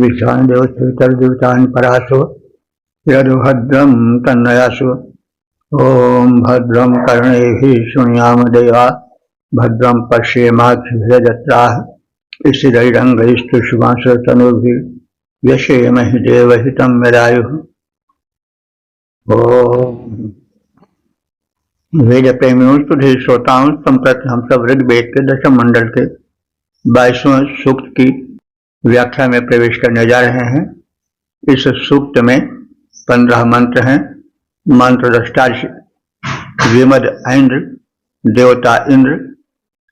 विषाण देवतान परासो यद्भद्रम तन्नयासु। ओम भद्रम कर्णेभिः शृणुयाम देवा भद्रम पश्येमाक्षभिर्यजत्राः स्थिरैरङ्गैस्तुष्मांसतनूभिः व्यशेमहि देवहितं यदायुः। ओम वेद प्रेमियों तुझे श्रोताओं संप्रति हम सब ऋग्वेद के दशम मंडल के 22वें सूक्त की व्याख्या में प्रवेश करने जा रहे हैं। इस सूक्त में 15 मंत्र हैं। मंत्र दृष्टा विमद इंद्र, देवता इंद्र,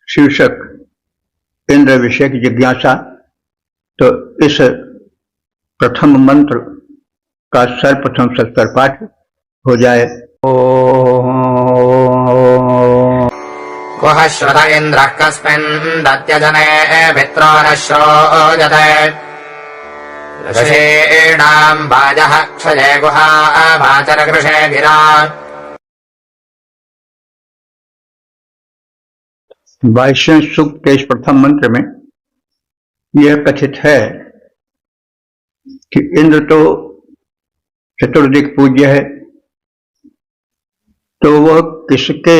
शीर्षक इंद्र विषय की जिज्ञासा। तो इस प्रथम मंत्र का सर्वप्रथम सत्तर पाठ हो जाए। वह श्रुत इंद्रः कस्मिन् दत्यजने मित्रो न श्रोजते ऋषीणाम् वाजः क्षये गुहा भाचर कृषे गिरा। 22वें सूक्त के इस प्रथम मंत्र में यह कथित है कि इंद्र तो चतुर्दिक पूज्य है, तो वह किसके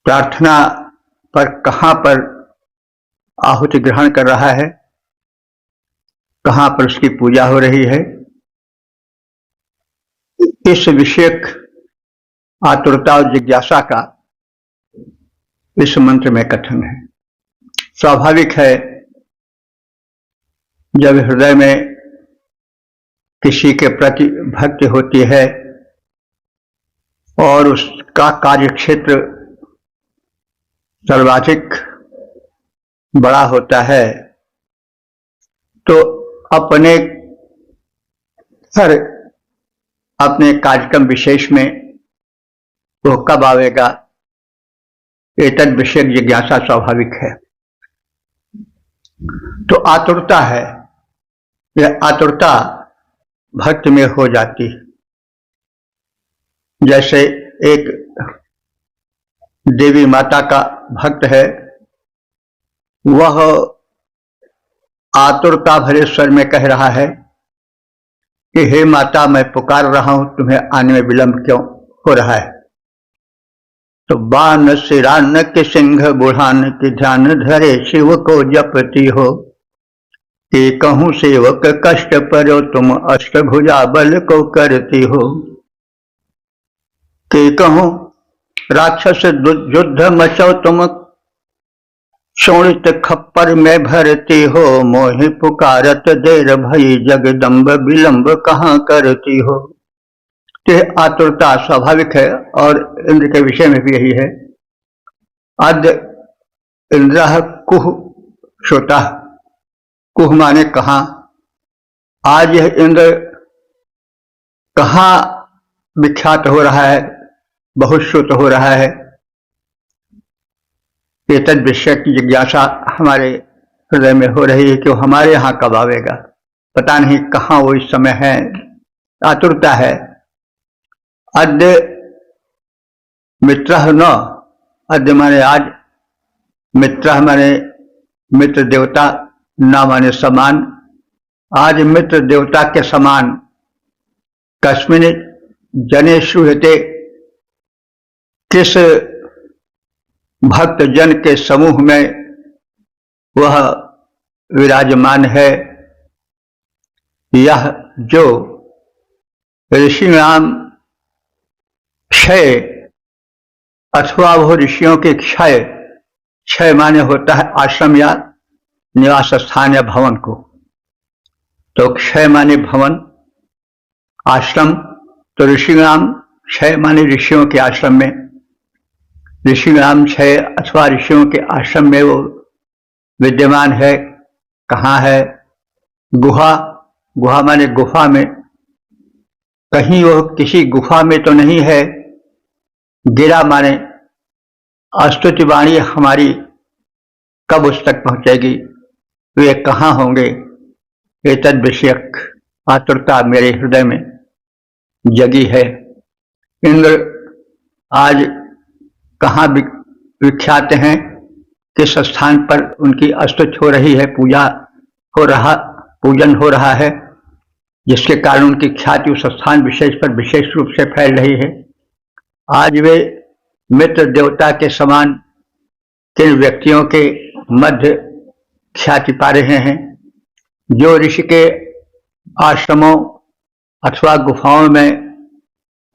प्रार्थना पर कहां पर आहुति ग्रहण कर रहा है, कहां पर उसकी पूजा हो रही है, इस विषयक आतुरता और जिज्ञासा का इस मंत्र में कथन है। स्वाभाविक है जब हृदय में किसी के प्रति भक्ति होती है और उसका कार्यक्षेत्र सर्वाधिक बड़ा होता है, तो अपने कार्यक्रम विशेष में वो कब आवेगा, एतद विषय जिज्ञासा स्वाभाविक है। तो आतुरता है, यह आतुरता भक्ति में हो जाती है। जैसे एक देवी माता का भक्त है, वह आतुरता भरे स्वर में कह रहा है कि हे माता, मैं पुकार रहा हूं, तुम्हें आने में विलंब क्यों हो रहा है। तो बान सिरान के सिंह बुढ़ान के ध्यान धरे शिव को जपती हो, कि कहूं सेवक कष्ट परो तुम अष्टभुजा बल को करती हो, कि कहूं राक्षस युद्ध मचो तुम शोणित खप्पर में भरती हो, मोहि पुकारत देर भई जगदम्ब विलंब कहाँ करती हो। तो आतुरता स्वाभाविक है और इंद्र के विषय में भी यही है। अद्य इंद्र कुह श्रोता, कुह माने कहाँ। आज यह इंद्र कहाँ विख्यात हो रहा है, बहुत श्रुत हो रहा है। ये तद विषय की जिज्ञासा हमारे हृदय में हो रही है कि वो हमारे यहाँ कब आवेगा, पता नहीं कहाँ वो इस समय है। आतुरता है। अद्य मित्र न, अद्य माने आज, मित्र माने मित्र देवता, न माने समान। आज मित्र देवता के समान कस्मिन जने श्रूयते, किस भक्त जन के समूह में वह विराजमान है। यह जो ऋषि नाम क्षय, अथवा वो ऋषियों के क्षय, क्षय माने होता है आश्रम या निवास स्थान या भवन को। तो क्षय माने भवन, आश्रम। तो ऋषि नाम क्षय माने ऋषियों के आश्रम में, ऋषि नाम क्षय अथवा ऋषियों के आश्रम में वो विद्यमान है। कहाँ है? गुहा, गुहा माने गुफा में। कहीं वो किसी गुफा में तो नहीं है। गिरा माने स्तुति वाणी हमारी कब उस तक पहुंचेगी, वे कहाँ होंगे। एतद विषयक आतुरता मेरे हृदय में जगी है। इंद्र आज कहाँ विख्यात हैं, किस स्थान पर उनकी स्तुति हो रही है, पूजा पूजन हो रहा है, जिसके कारण उनकी ख्याति उस स्थान विशेष पर विशेष रूप से फैल रही है। आज वे मित्र देवता के समान किन व्यक्तियों के मध्य ख्याति पा रहे हैं, जो ऋषि के आश्रमों अथवा गुफाओं में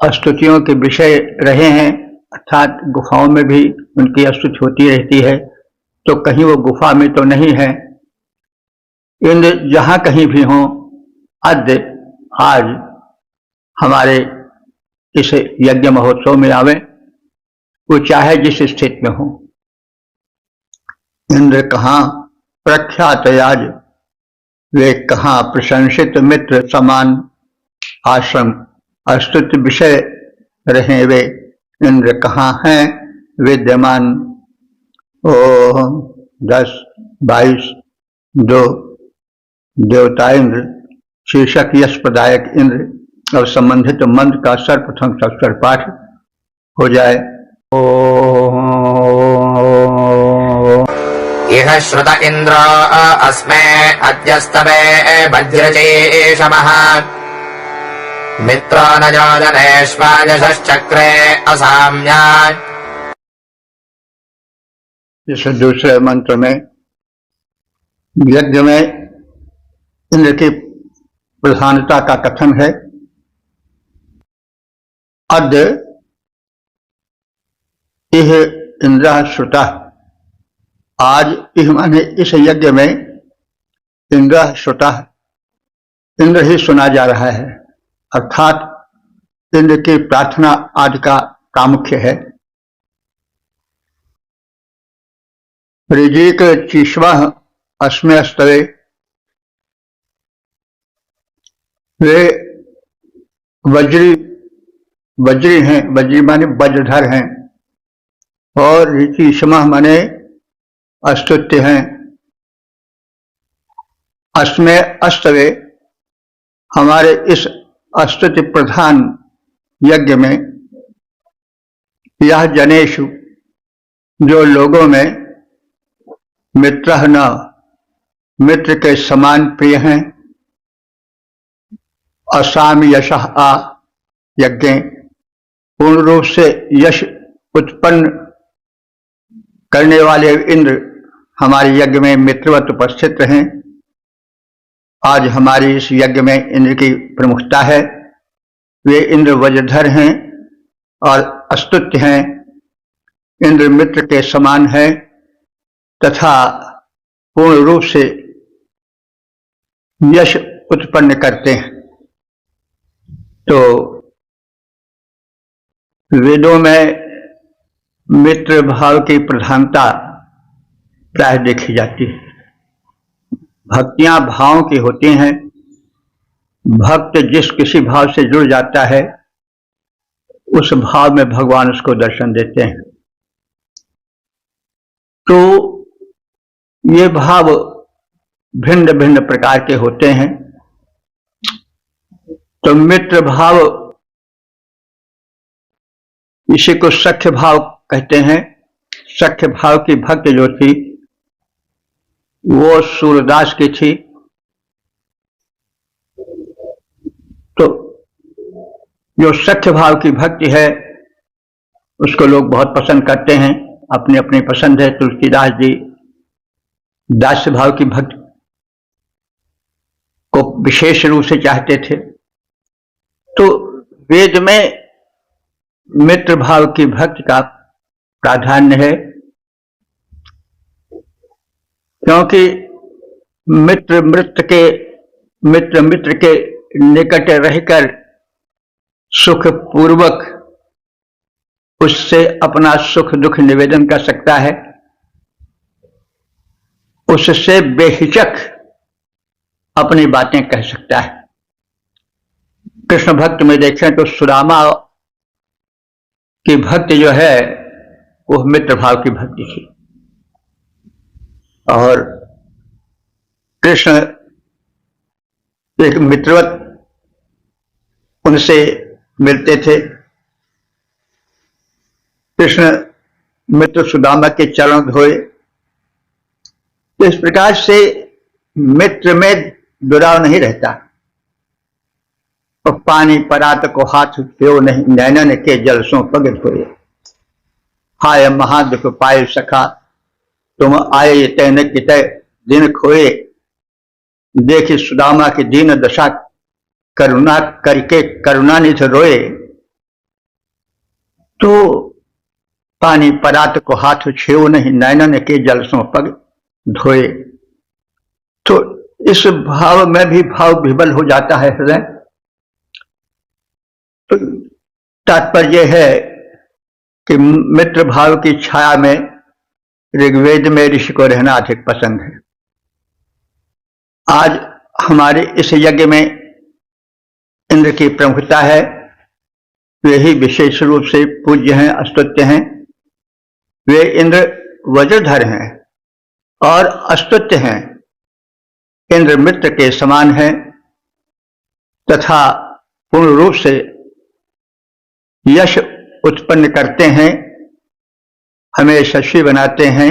स्तुतियों के विषय रहे हैं, अर्थात गुफाओं में भी उनकी स्तुति होती रहती है, तो कहीं वो गुफा में तो नहीं है। इंद्र जहां कहीं भी हों, अद्य आज हमारे इस यज्ञ महोत्सव में आवे, वो चाहे जिस स्थिति में हो। इंद्र कहाँ प्रख्यात आज, वे कहाँ प्रशंसित मित्र समान, आश्रम स्तुति विषय रहे वे, इंद्र कहाँ हैं विद्यमान। ओम 10, 22, 2 देवता इंद्र शीर्षक यश प्रदायक इंद्र और संबंधित मंत्र का सर्वप्रथम अक्षर पाठ हो जाए। इह श्रुत इंद्र अस्मे अद्यस्तवे वज्रचेषमः मित्रो न योजनेष्वायश्चक्रे असाम्यात्। इस दूसरे मंत्र में यज्ञ में इंद्र की प्रधानता का कथन है। अद्य इह इंद्र श्रुता, आज इह माने इस यज्ञ में इंद्र श्रुता, इंद्र ही सुना जा रहा है, अर्थात इंद्र की प्रार्थना आदि का प्रामुख्य है। ऋजिक चीश्वा अस्मे स्तवे, वे वज्री हैं, वज्री माने वज्रधर हैं, और ऋचिशमा माने स्तुत्य हैं। अस्मे अस्तवे, हमारे इस स्तुति प्रधान यज्ञ में, यह जनेषु, जो लोगों में मित्र न, मित्र के समान प्रिय हैं, असाम यश आ यज्ञ, पूर्ण रूप से यश उत्पन्न करने वाले इंद्र हमारे यज्ञ में मित्रवत उपस्थित रहें। आज हमारी इस यज्ञ में इंद्र की प्रमुखता है। वे इंद्र वज्रधर हैं और स्तुत्य हैं, इंद्र मित्र के समान है तथा पूर्ण रूप से यश उत्पन्न करते हैं। तो वेदों में मित्र भाव की प्रधानता प्राय देखी जाती है। भक्तियां भावों की होती हैं, भक्त जिस किसी भाव से जुड़ जाता है उस भाव में भगवान उसको दर्शन देते हैं। तो ये भाव भिन्न भिन्न प्रकार के होते हैं। तो मित्र भाव, इसी को सख्य भाव कहते हैं। सख्य भाव की भक्ति जो थी वो सूरदास की थी। तो जो सख्य भाव की भक्ति है उसको लोग बहुत पसंद करते हैं, अपनी अपनी पसंद है। तुलसीदास जी दास्य भाव की भक्ति को विशेष रूप से चाहते थे। तो वेद में मित्र भाव की भक्ति का प्राधान्य है, क्योंकि मित्र मित्र के निकट रहकर सुख पूर्वक उससे अपना सुख दुख निवेदन कर सकता है, उससे बेहिचक अपनी बातें कह सकता है। कृष्ण भक्त में देखें तो सुदामा की भक्ति जो है वो मित्र भाव की भक्ति थी, और कृष्ण एक मित्रवत उनसे मिलते थे। कृष्ण मित्र सुदामा के चरण धोए। इस प्रकार से मित्र में दुराव नहीं रहता। तो पानी परात को हाथ प्यो नहीं, नैनन के जल सो पग धोए। हाय महादुख पाए सखा, तुम आए तैन कितय दिन खोए। देखी सुदामा की दीन दशा, करुणा करके करुणानिधि रोए। तो पानी परात को हाथ छेव नहीं, नैनन के जल सो पग धोए। तो इस भाव में भी भाव विबल हो जाता है हृदय। तो तात्पर्य है कि मित्र भाव की छाया में ऋग्वेद में ऋषि को रहना अधिक पसंद है। आज हमारे इस यज्ञ में इंद्र की प्रमुखता है। वे ही विशेष रूप से पूज्य हैं, अस्तुत्य हैं। वे इंद्र वज्रधर हैं और अस्तुत्य हैं। इंद्र मित्र के समान है तथा पूर्ण रूप से यश उत्पन्न करते हैं, हमें यशस्वी बनाते हैं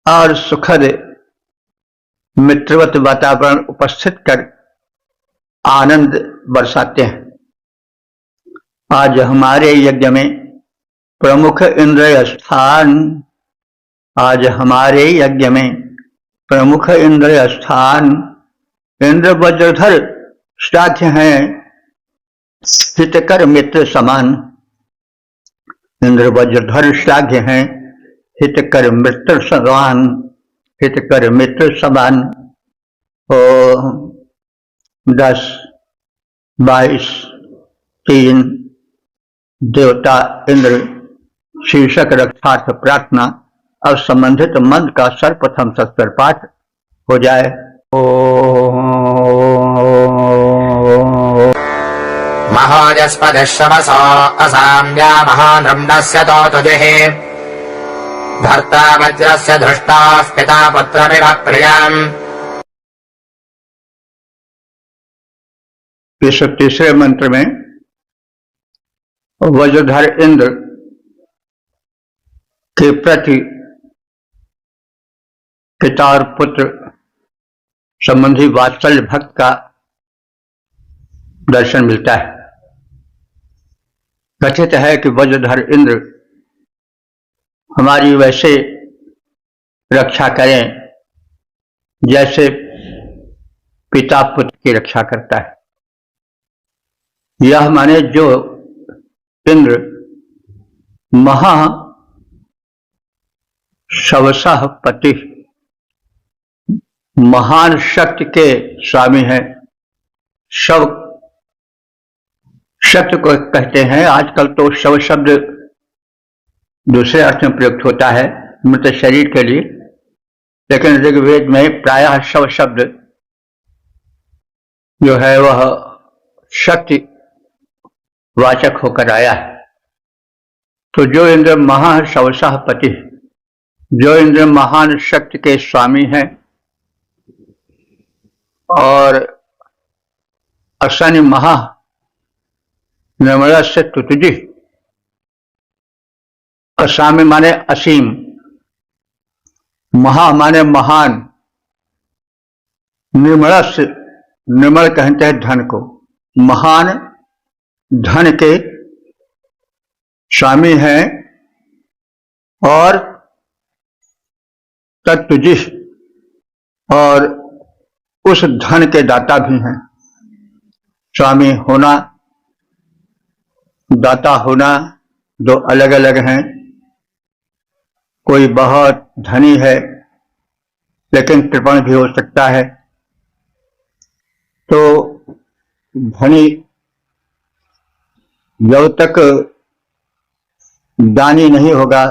और सुखद मित्रवत वातावरण उपस्थित कर आनंद बरसाते हैं। आज हमारे यज्ञ में प्रमुख इंद्र स्थान, आज हमारे यज्ञ में प्रमुख इंद्र स्थान इंद्र वज्रधर श्राद्ध हैं, हितकर मित्र समान। इंद्र वज्रधर श्राद्ध हैं, हितकर मित्र समान, हितकर मित्र समान। ओ 10, 22, 3 देवता इंद्र शीर्षक रक्षार्थ प्रार्थना। अब संबंधित मंत्र का सर्वप्रथम सत्तर पाठ हो जाए। महोजस्पतिश्रवसो असाम्या महानृम्णस्य तोतुजिः भर्ता वज्रस्य धृष्टाः पिता पुत्रमिव प्रियम्। इस तीसरे मंत्र में वज्रधर इंद्र के प्रति पिता और पुत्र संबंधी वात्सल्य भक्त का दर्शन मिलता है। कथित है कि वज्रधर इंद्र हमारी वैसे रक्षा करें जैसे पिता पुत्र की रक्षा करता है। यह माने जो इंद्र महा शवसः पति, महान शक्ति के स्वामी हैं। शव शक्ति को कहते हैं। आजकल तो शव शब्द दूसरे अर्थ में प्रयुक्त होता है मृत शरीर के लिए, लेकिन ऋग्वेद में प्रायः शव शब्द जो है वह शक्ति वाचक होकर आया है। तो जो इंद्र महान शवसः पति, जो इंद्र महान शक्ति के स्वामी हैं और अशनि महा निर्मल से तुतुजी, असामी माने असीम, महा माने महान, निर्मल से, निर्मल कहते हैं धन को, महान धन के स्वामी हैं और तत्तुजी, और उस धन के दाता भी हैं। स्वामी होना, दाता होना दो अलग अलग हैं। कोई बहुत धनी है लेकिन कृपण भी हो सकता है। तो धनी जब तक दानी नहीं होगा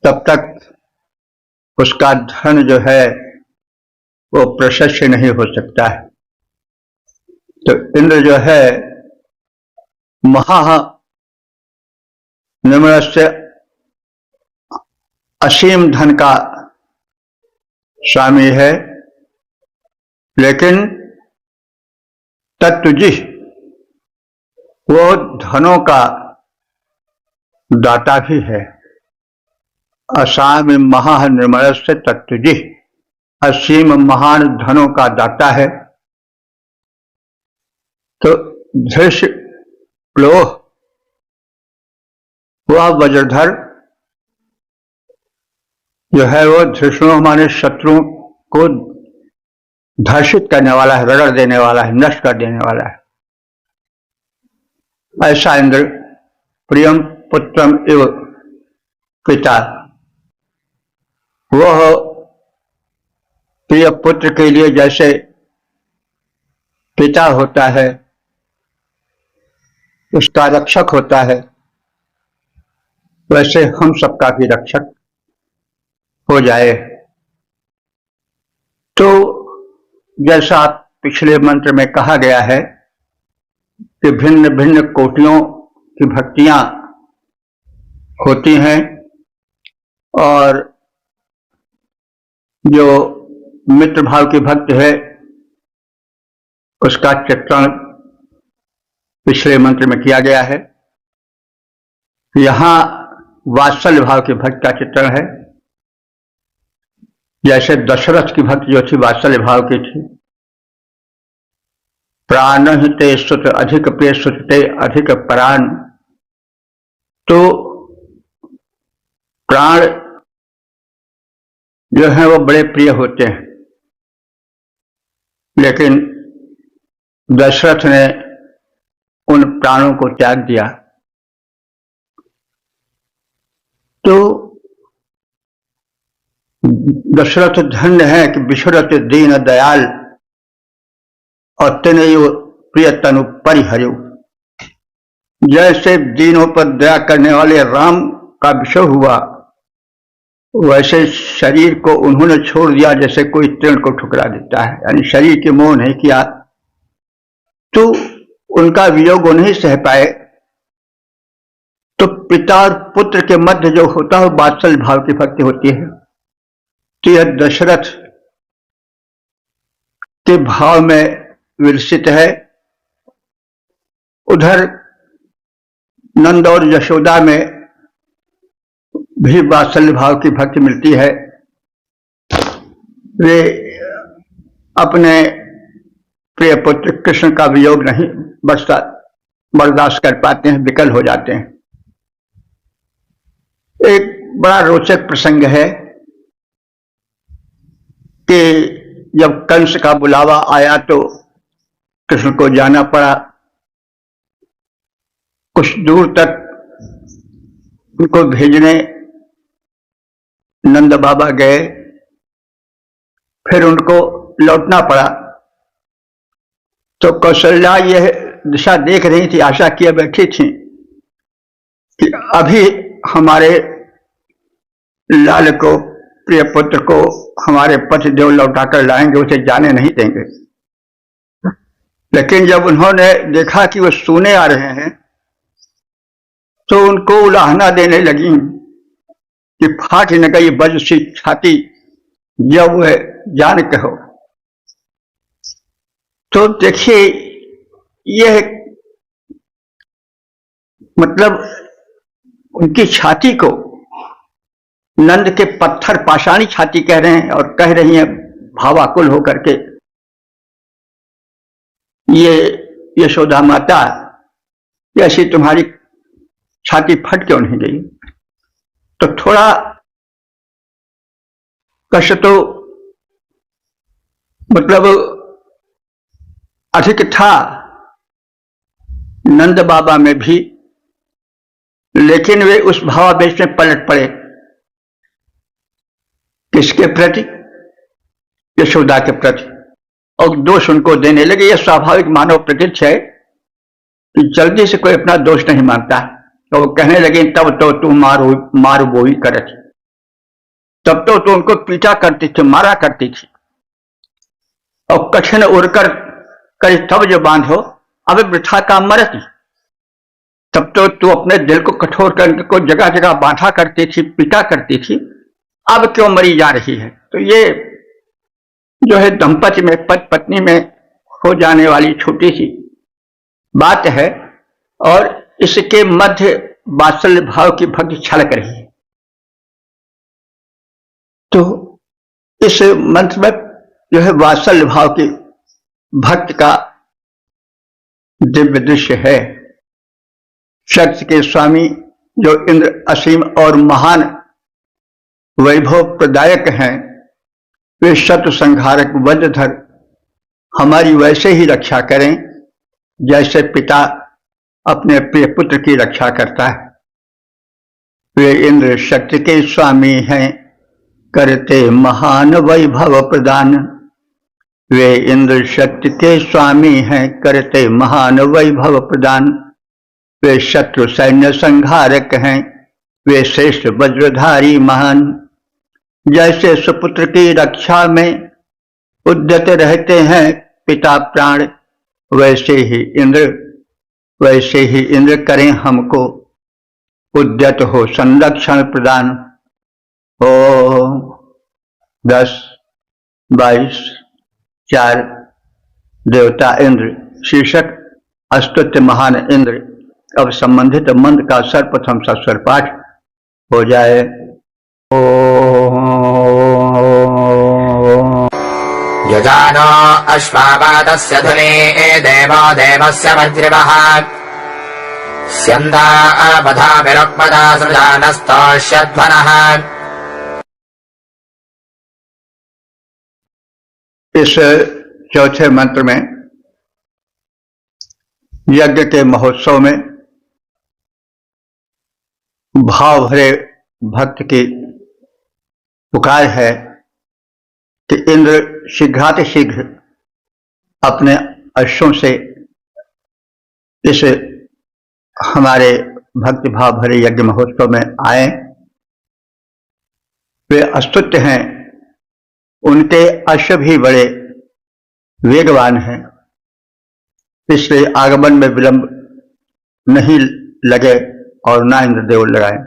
तब तक उसका धन जो है वो प्रशस्य नहीं हो सकता है। तो इंद्र जो है महा निर्मल से असीम धन का स्वामी है, लेकिन तत्तुजी वो धनों का दाता भी है। असाम महा निर्मल से तत्तुजी, असीम महान धनों का दाता है। तो धृष्य लोह वह वज्रधर जो है वो धृष्णु हमारे शत्रुओं को धर्षित करने वाला है, रगड़ देने वाला है, नष्ट कर देने वाला है। ऐसा इंद्र प्रियम पुत्रम एव पिता, वह प्रिय पुत्र के लिए जैसे पिता होता है, उसका रक्षक होता है, वैसे हम सबका भी रक्षक हो जाए। तो जैसा पिछले मंत्र में कहा गया है कि भिन्न भिन्न कोटियों की भक्तियां होती हैं, और जो मित्र भाव की भक्त है उसका चित्रण पिछले मंत्र में किया गया है। यहां वात्सल्य भाव की भक्त का चित्रण है। जैसे दशरथ की भक्ति जो थी वात्सल्य भाव की थी, प्राण ते सुत अधिक प्रिय सुत ते अधिक प्राण। तो प्राण जो है वो बड़े प्रिय होते हैं, लेकिन दशरथ ने उन प्राणों को त्याग दिया। तो दशरथ धन्य है कि विश्वरथ दीन दयाल और तनयो प्रिय तनु परिहर्यो। जैसे दीनों पर दया करने वाले राम का विषय हुआ, वैसे शरीर को उन्होंने छोड़ दिया जैसे कोई तृण को ठुकरा देता है, यानी शरीर के मोह नहीं किया। तो उनका वियोग वो नहीं सह पाए। तो पिता और पुत्र के मध्य जो होता है वात्सल्य भाव की भक्ति होती है। तो यह दशरथ के भाव में विलसित है। उधर नंद और यशोदा में भी वात्सल्य भाव की भक्ति मिलती है। वे अपने प्रिय पुत्र कृष्ण का वियोग नहीं बर्दाश्त कर पाते हैं, विकल हो जाते हैं। एक बड़ा रोचक प्रसंग है कि जब कंस का बुलावा आया तो कृष्ण को जाना पड़ा। कुछ दूर तक उनको भेजने नंद बाबा गए, फिर उनको लौटना पड़ा। तो कौशल्या यह दिशा देख रही थी, आशा किए बैठी थी कि अभी हमारे लाल को, प्रिय पुत्र को हमारे पतिदेव लौटाकर लाएंगे, उसे जाने नहीं देंगे। लेकिन जब उन्होंने देखा कि वो सोने आ रहे हैं तो उनको उलाहना देने लगी कि फाट न गई बज सी छाती जब वह जान कहो। तो देखिए यह मतलब उनकी छाती को नंद के पत्थर पाषाणी छाती कह रहे हैं, और कह रही हैं भावाकुल होकर के, ये यशोदा माता ऐसी तुम्हारी छाती फट क्यों नहीं गई। तो थोड़ा कष्ट तो मतलब अधिक था नंद बाबा में भी, लेकिन वे उस भावावेश में पलट पड़े। किसके प्रति? यशोदा के प्रति, और दोष उनको देने लगे। यह स्वाभाविक मानव प्रकृति है कि जल्दी से कोई अपना दोष नहीं मानता। तो वो कहने लगे तब तो तू मारू बोई करे थी, तब तो तू उनको पीटा करती थी, मारा करती थी, और कठिन उड़कर कर तब जो बांधो अब वृथा का मरती। तब तो तू अपने दिल को कठोर करके को जगह जगह बांधा करती थी, पीटा करती थी, अब क्यों मरी जा रही है। तो ये जो है दंपति में, पति पत्नी में हो जाने वाली छोटी सी बात है, और इसके मध्य वात्सल्य भाव की भक्ति छलक रही है। तो इस मंत्र में जो है वात्सल्य भाव की भक्त का दिव्य दृश्य है। शक्ति के स्वामी जो इंद्र असीम और महान वैभव प्रदायक हैं, वे शत्रु संहारक वज्रधर हमारी वैसे ही रक्षा करें जैसे पिता अपने प्रिय पुत्र की रक्षा करता है। वे इंद्र शक्ति के स्वामी हैं, करते महान वैभव प्रदान। वे इंद्र शक्ति के स्वामी हैं, करते महान वैभव प्रदान। वे शत्रु सैन्य संहारक हैं, वे श्रेष्ठ वज्रधारी महान। जैसे सुपुत्र की रक्षा में उद्यत रहते हैं पिता प्राण, वैसे ही इंद्र करें हमको उद्यत हो संरक्षण प्रदान। ओम 10, 22, 4 देवता इंद्र शीर्षक अस्तुत्य महान इंद्र। अब संबंधित मंत्र का सर्वप्रथम सस्वर पाठ हो जाए। यजानो अश्वावादस्य धुने देवो देवस्य वज्रिवः स्यन्दा बधा विरुक्मदा सृजानस्तोष्यध्वनः। इस चौथे मंत्र में यज्ञ के महोत्सव में भाव भरे भक्त की पुकार है कि इंद्र शीघ्रातिशीघ्र अपने अश्वों से इस हमारे भक्ति भाव भरे यज्ञ महोत्सव में आए। वे अस्तुत्य हैं, उनके अश्व भी बड़े वेगवान हैं, इसलिए आगमन में विलंब नहीं लगे और ना इंद्रदेव लगाए।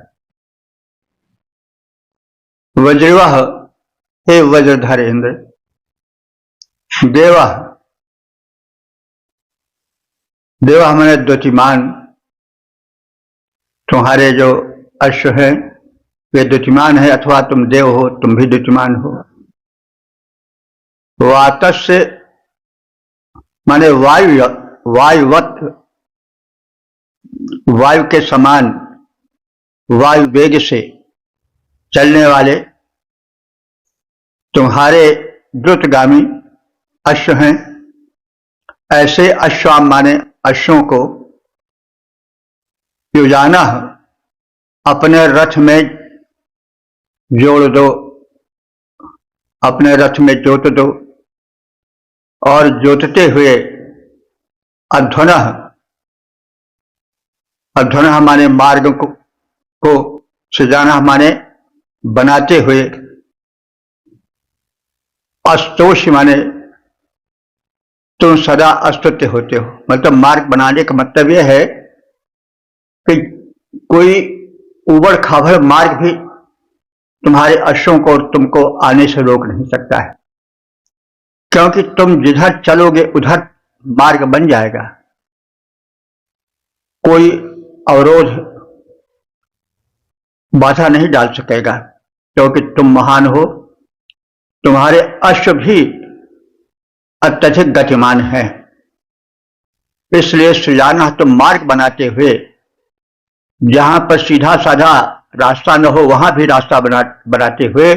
वज्रवाह, हे वज्रधर इंद्र। देवा, देवा हमारे द्युतिमान, तुम्हारे जो अश्व है वे द्युतिमान है, अथवा तुम देव हो, तुम भी द्युतिमान हो। वातस्य माने वायुवत, वायु के समान वायु वेग से चलने वाले तुम्हारे द्रुतगामी अश्व हैं। ऐसे अश्वाम माने अश्वों को युजाना अपने रथ में जोड़ दो, अपने रथ में जोत दो और जोतते हुए अध्वनः, अध्वनः माने मार्ग को सजाना माने बनाते हुए, अस्तोष माने तुम सदा अस्तुत्य होते हो। मतलब मार्ग बनाने का मतलब यह है कि कोई उबड़ खाबड़ मार्ग भी तुम्हारे अश्वों को और तुमको आने से रोक नहीं सकता है, क्योंकि तुम जिधर चलोगे उधर मार्ग बन जाएगा। कोई अवरोध बाधा नहीं डाल सकेगा, क्योंकि तुम महान हो। तुम्हारे अश्व भी अत्यधिक गतिमान है, इसलिए सृजाना तुम मार्ग बनाते हुए जहां पर सीधा साधा रास्ता न हो वहां भी रास्ता बनाते हुए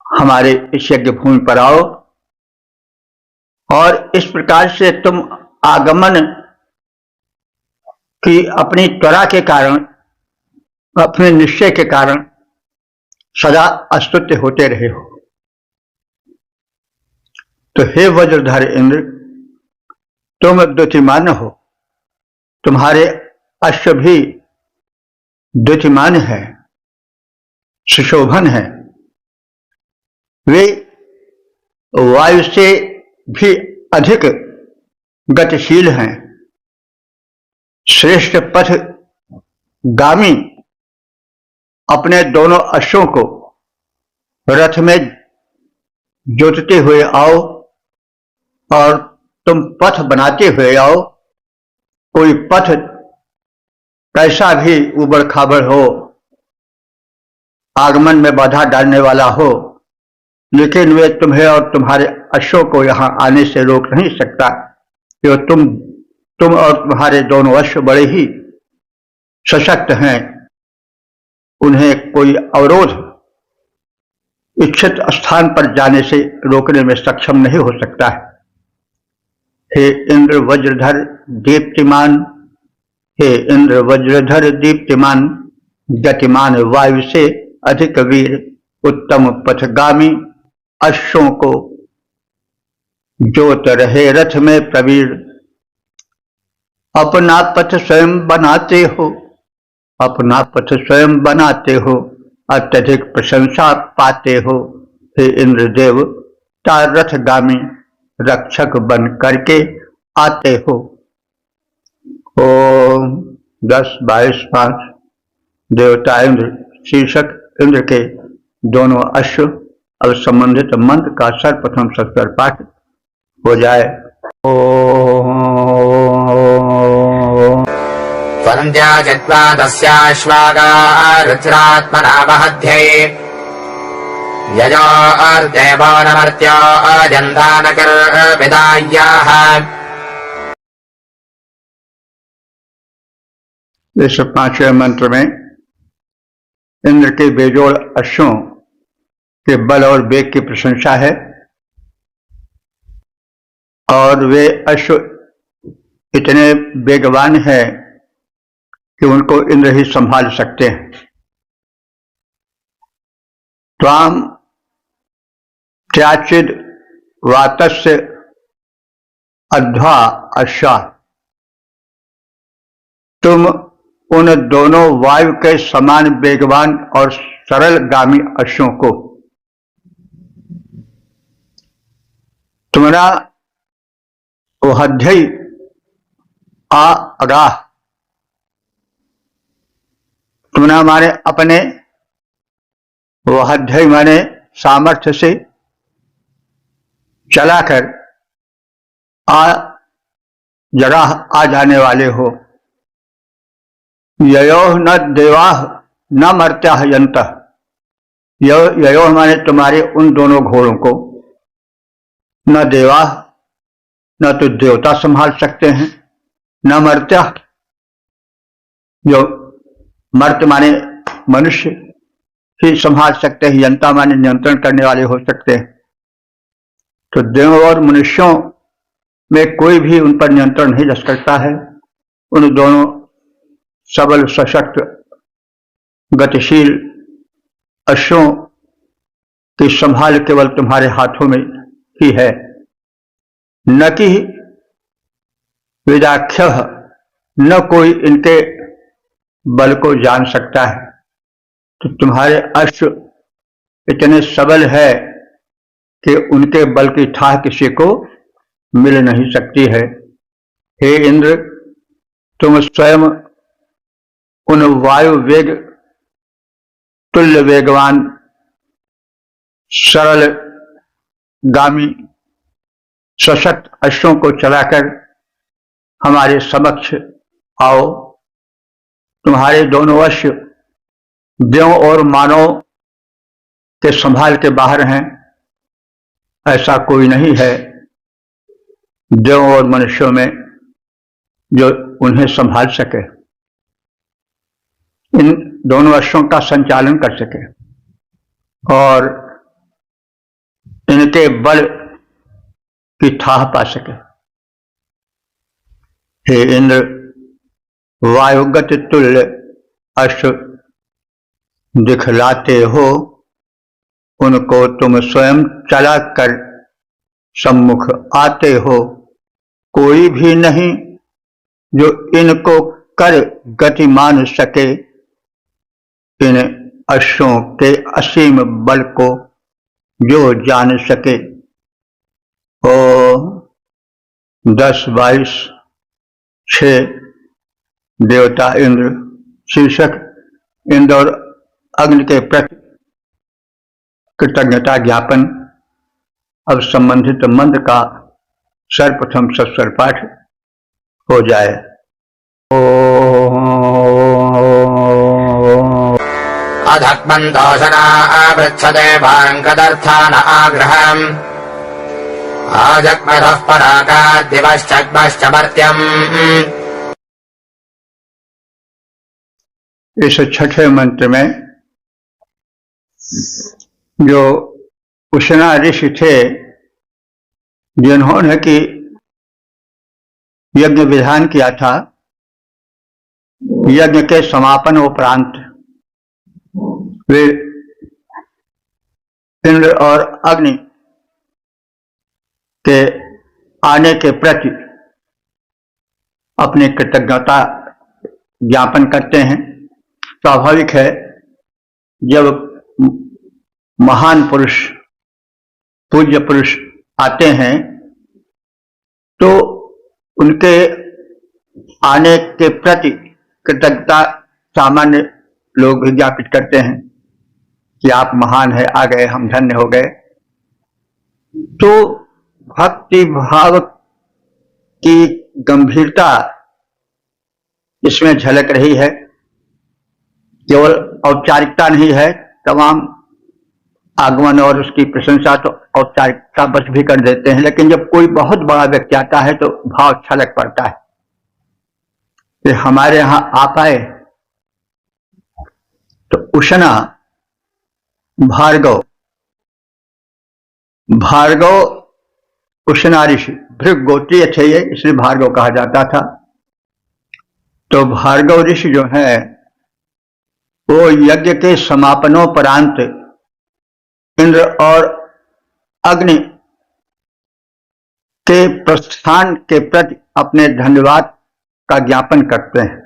हमारे इस यज्ञ भूमि पर आओ। और इस प्रकार से तुम आगमन की अपनी त्वरा के कारण, अपने निश्चय के कारण सदा अस्तुत्य होते रहे हो। तो हे वज्रधर इंद्र, तुम द्युतिमान हो, तुम्हारे अश्व भी द्युतिमान है, सुशोभन है। वे वायु से भी अधिक गतिशील हैं, श्रेष्ठ पथ गामी। अपने दोनों अश्वों को रथ में जोतते हुए आओ और तुम पथ बनाते हुए आओ। कोई पथ कैसा भी उबड़ खाबड़ हो, आगमन में बाधा डालने वाला हो, लेकिन वे तुम्हें और तुम्हारे अश्वों को यहाँ आने से रोक नहीं सकता, क्यों तुम और तुम्हारे दोनों अश्व बड़े ही सशक्त हैं, उन्हें कोई अवरोध इच्छित स्थान पर जाने से रोकने में सक्षम नहीं हो सकता है। हे इंद्र वज्रधर दीप्तिमान, हे इंद्र वज्रधर दीप्तिमान, गतिमान वायु से अधिक वीर, उत्तम पथगामी, अश्वों को जोत रहे रथ में प्रवीर। अपना पथ स्वयं बनाते हो, अपना पथ स्वयं बनाते हो, अत्यधिक प्रशंसा पाते हो। हे इंद्रदेव, रथगामी रक्षक बन करके आते हो। ओम 10, 22, 5। देवता इंद्र शीर्षक इंद्र के दोनों अश्व। अब संबंधित मंत्र का सर्वप्रथम सत्तर पाठ हो जाए। वन्द्या चित्वा तस्याश्वागा रुचिरात्मना वहध्यै यजो अर्देवो नमर्त्यो अजन्दानकर्विदायाः। इस पांचवें मंत्र में इंद्र के बेजोड़ अश्वों के बल और वेग की प्रशंसा है, और वे अश्व इतने वेगवान हैं कि उनको इंद्र ही संभाल सकते हैं। त्वाम त्याचिद वातस्य अध्वा अश्वा, तुम उन दोनों वायु के समान वेगवान और सरलगामी अश्वों को, तुम्हारा वहध्यई आगाह, तुम्हारा माने अपने, वहध्यई माने सामर्थ्य से चलाकर जगह आ जाने वाले हो। ययोः न देवाः न मर्त्याः यन्तः, ययोः माने तुम्हारे उन दोनों घोड़ों को, न देवाः न तो देवता संभाल सकते हैं, न मर्त्याः, जो मर्त माने मनुष्य ही संभाल सकते हैं, यंता माने नियंत्रण करने वाले हो सकते हैं। तो देव और मनुष्यों में कोई भी उन पर नियंत्रण नहीं रख सकता है। उन दोनों सबल सशक्त गतिशील अश्वों की संभाल केवल तुम्हारे हाथों में ही है। न कि विदाख्य, न कोई इनके बल को जान सकता है। तो तुम्हारे अश्व इतने सबल है कि उनके बल की ठाह किसी को मिल नहीं सकती है। हे इंद्र, तुम स्वयं उन वायु वेग तुल्य वेगवान सरल गामी सशक्त अश्वों को चलाकर हमारे समक्ष आओ। तुम्हारे दोनों अश्व देव और मानव के संभाल के बाहर हैं, ऐसा कोई नहीं है देव और मनुष्यों में जो उन्हें संभाल सके, इन दोनों अश्वों का संचालन कर सके और इनके बल की ठाह पा सके। हे इंद्र, वायुगत तुल्य अश्व दिखलाते हो, उनको तुम स्वयं चला कर सम्मुख आते हो। कोई भी नहीं जो इनको कर गति मान सके, इन अश्वों के असीम बल को जो जान सके। ओ 10, 22, 6। देवता इंद्र शीर्षक इंद्र और अग्नि के प्रति कृतज्ञता ज्ञापन। अब संबंधित मंत्र का सर्वप्रथम सस्वर पाठ हो जाए। धक्मन्तोषणा पृच्छते भाङ्कदर्थान आग्रहम् आजग्मतः पराकाद्दिवश्चग्मश्च मर्त्यम्। इस छठे मंत्र में जो उशना ऋषि थे जिन्होंने कि यज्ञ विधान किया था, यज्ञ के समापन उपरांत वे इंद्र और अग्नि के आने के प्रति अपनी कृतज्ञता ज्ञापन करते हैं। स्वाभाविक है, जब महान पुरुष, पूज्य पुरुष आते हैं तो उनके आने के प्रति कृतज्ञता सामान्य लोग भी ज्ञापित करते हैं कि आप महान है, आ गए, हम धन्य हो गए। तो भक्ति भाव की गंभीरता इसमें झलक रही है। केवल औपचारिकता नहीं है, तमाम आगमन और उसकी प्रशंसा तो औपचारिकता बस भी कर देते हैं, लेकिन जब कोई बहुत बड़ा व्यक्ति आता है तो भाव छलक पड़ता है कि हमारे यहां आ पाए। तो उशना भार्गव, भार्गव उशना ऋषि भृग गोत्रीय थे ये, इसलिए भार्गव कहा जाता था। तो भार्गव ऋषि जो है वो यज्ञ के समापनोपरांत इंद्र और अग्नि के प्रस्थान के प्रति अपने धन्यवाद का ज्ञापन करते हैं।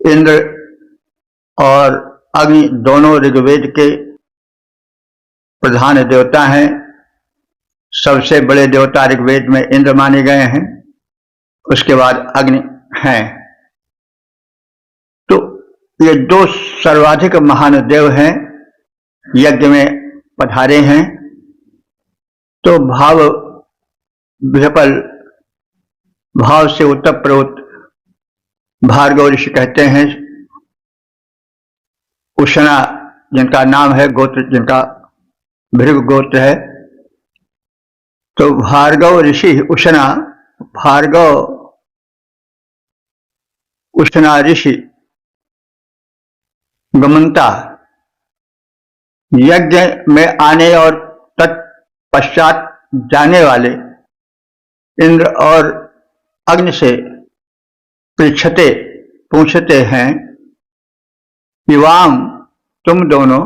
इंद्र और अग्नि दोनों ऋग्वेद के प्रधान देवता हैं। सबसे बड़े देवता ऋग्वेद में इंद्र माने गए हैं, उसके बाद अग्नि हैं। तो ये दो सर्वाधिक महान देव हैं, यज्ञ में पधारे हैं। तो भाव विफल, भाव से उत्तप्रोत भार्गव ऋषि कहते हैं, उशना जिनका नाम है, गोत्र जिनका भृगु गोत्र है, तो भार्गव ऋषि उशना, भार्गव उशना ऋषि गमनता, यज्ञ में आने और तत्पश्चात जाने वाले इंद्र और अग्नि से पृच्छते, पूछते हैं, युवाम तुम दोनों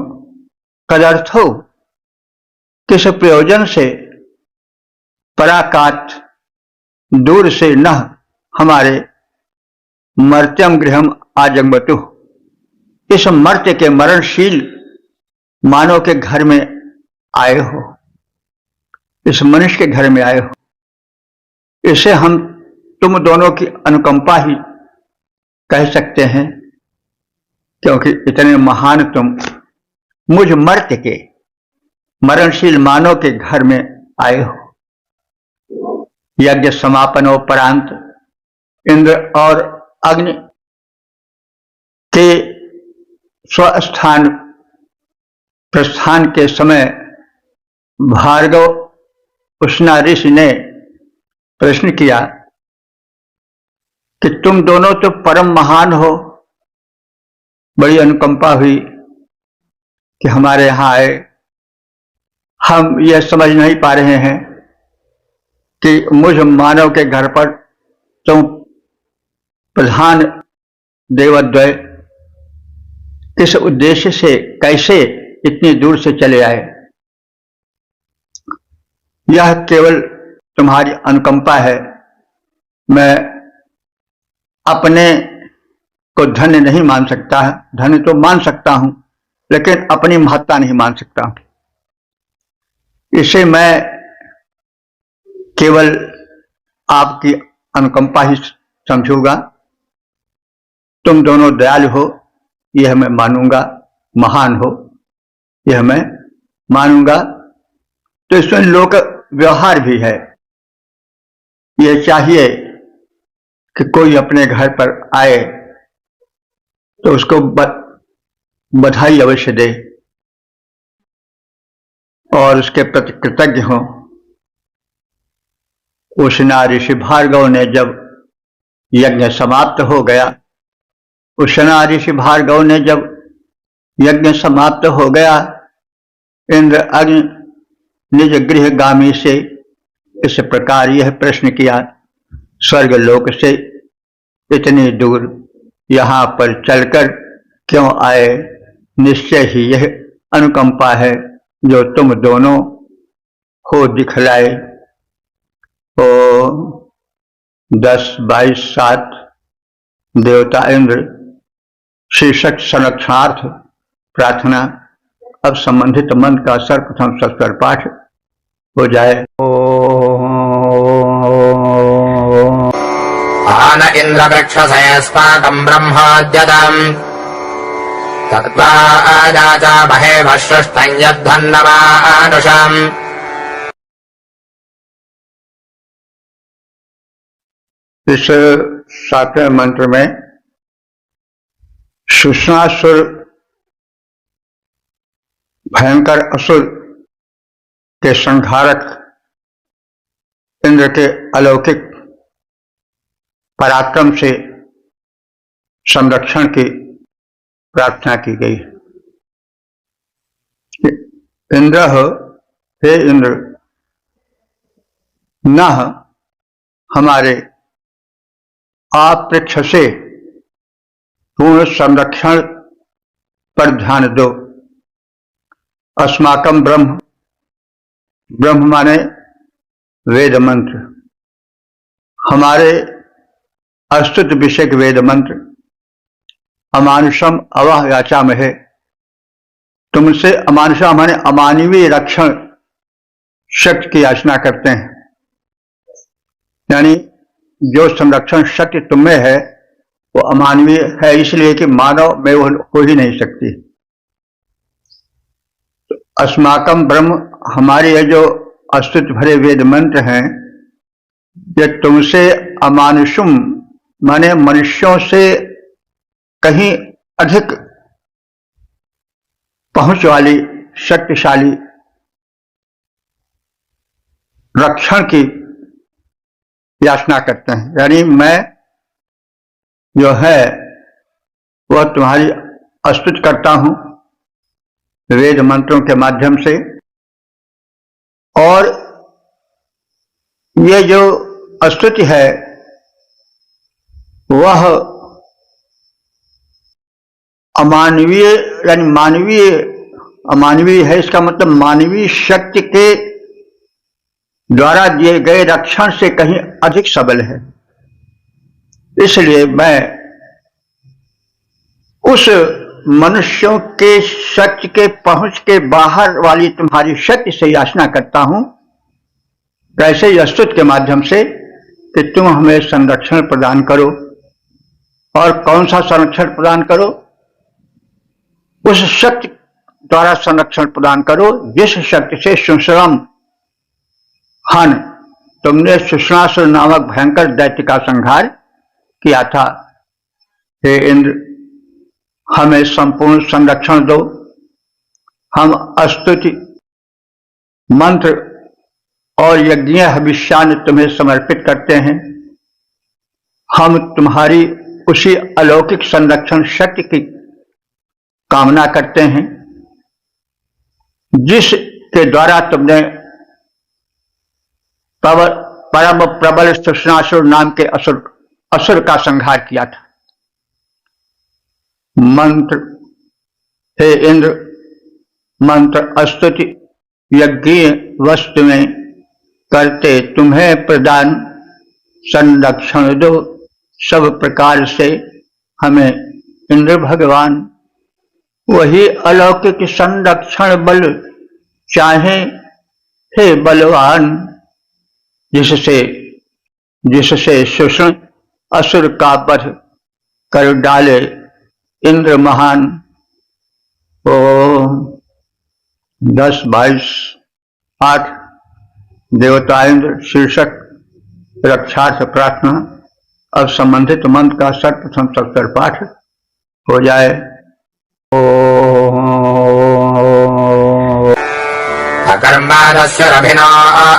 कदर्थो, किस प्रयोजन से, पराकात दूर से, न हमारे मर्त्यम गृहम आजंबतु, इस मर्त्य के मरणशील मानव के घर में आए हो, इस मनुष्य के घर में आए हो। इसे हम तुम दोनों की अनुकंपा ही कह सकते हैं, क्योंकि इतने महान तुम मुझ मर्त्य के, मरणशील मानव के घर में आए हो। यज्ञ समापनोपरांत इंद्र और अग्नि के स्वस्थान प्रस्थान के समय भार्गव उशना ऋषि ने प्रश्न किया कि तुम दोनों तो परम महान हो, बड़ी अनुकंपा हुई कि हमारे यहां आए। हम यह समझ नहीं पा रहे हैं कि मुझ मानव के घर पर तुम प्रधान देवद्वय किस उद्देश्य से, कैसे इतनी दूर से चले आए। यह केवल तुम्हारी अनुकंपा है। मैं अपने को धन्य नहीं मान सकता, धन्य तो मान सकता हूं, लेकिन अपनी महत्ता नहीं मान सकता। इसे मैं केवल आपकी अनुकंपा ही समझूंगा। तुम दोनों दयालु हो, यह मैं मानूंगा, महान हो, यह मैं मानूंगा। तो इसमें लोक व्यवहार भी है। यह चाहिए कि कोई अपने घर पर आए तो उसको बधाई अवश्य दे और उसके प्रति कृतज्ञ हो। उस ऋषि भार्गव ने जब यज्ञ समाप्त हो गया, उस ऋषि भार्गव ने जब यज्ञ समाप्त हो गया, इंद्र अग्नि निज गृहगामी से इस प्रकार यह प्रश्न किया, स्वर्गलोक से इतनी दूर यहाँ पर चलकर क्यों आए? निश्चय ही यह अनुकंपा है जो तुम दोनों हो दिखलाए। ओ 10-22-7 देवता इंद्र शीर्षक संरक्षणार्थ प्रार्थना। अब संबंधित मंत्र का सर्वप्रथम सस्वर पाठ हो जाए। आन इंद्र वृक्षसेस्माकं ब्रह्मोद्यतम् तत्त्वाजाचा महे वश्रुष्टं यद्धन्नमानुषम्। इस 7वें मंत्र में शुष्णासुर भयंकर असुर के संहारक इंद्र के अलौकिक पराक्रम से संरक्षण की प्रार्थना की गई। इंद्र, हे इंद्र, न हमारे आप से पूर्ण संरक्षण पर ध्यान दो। अस्माकम ब्रह्म, ब्रह्म माने वेद मंत्र, हमारे अस्तुत विषयक वेद मंत्र। अमानुषम अवह याचामहे, तुमसे अमानुषम माने अमानवीय रक्षण शक्ति की याचना करते हैं। यानी जो संरक्षण शक्ति तुम्हें है वो अमानवीय है, इसलिए कि मानव में वो हो ही नहीं सकती। अस्माकम ब्रह्म, हमारे ये जो अस्तित्व भरे वेद मंत्र हैं, ये तुमसे अमानुषुम माने मनुष्यों से कहीं अधिक पहुंच वाली शक्तिशाली रक्षण की याचना करते हैं। यानी मैं जो है वह तुम्हारी स्तुति करता हूं वेद मंत्रों के माध्यम से, और ये जो स्तुति है वह अमानवीय यानी मानवीय, अमानवीय है इसका मतलब मानवीय शक्ति के द्वारा दिए गए रक्षण से कहीं अधिक सबल है। इसलिए मैं उस मनुष्यों के शक्ति के पहुंच के बाहर वाली तुम्हारी शक्ति से याचना करता हूं, कैसे स्तुति के माध्यम से कि तुम हमें संरक्षण प्रदान करो। और कौन सा संरक्षण प्रदान करो? उस शक्ति द्वारा संरक्षण प्रदान करो जिस शक्ति से सुश्रम हन, तुमने शुष्णासुर नामक भयंकर दैत्य का संहार किया था। हे इंद्र, हमें संपूर्ण संरक्षण दो। हम स्तुति मंत्र और यज्ञ हविष्यान तुम्हें समर्पित करते हैं। हम तुम्हारी उसी अलौकिक संरक्षण शक्ति की कामना करते हैं जिसके द्वारा तुमने परम प्रबल शुष्णासुर नाम के असुर का संहार किया था। मंत्र, हे इंद्र, मंत्र स्तुति यज्ञ वस्तु में करते तुम्हें प्रदान संरक्षण दो। सब प्रकार से हमें इंद्र भगवान वही अलौकिक संरक्षण बल चाहे, हे बलवान, जिससे शुष्ण असुर का वध कर डाले इंद्र महान। ओम 10-22-8 देवता इंद्र शीर्षक रक्षार्थ प्रार्थना। अब संबंधित मंत्र का सर्वप्रथम सत्तर पाठ हो जाए। अकर्मादस्युरभिनो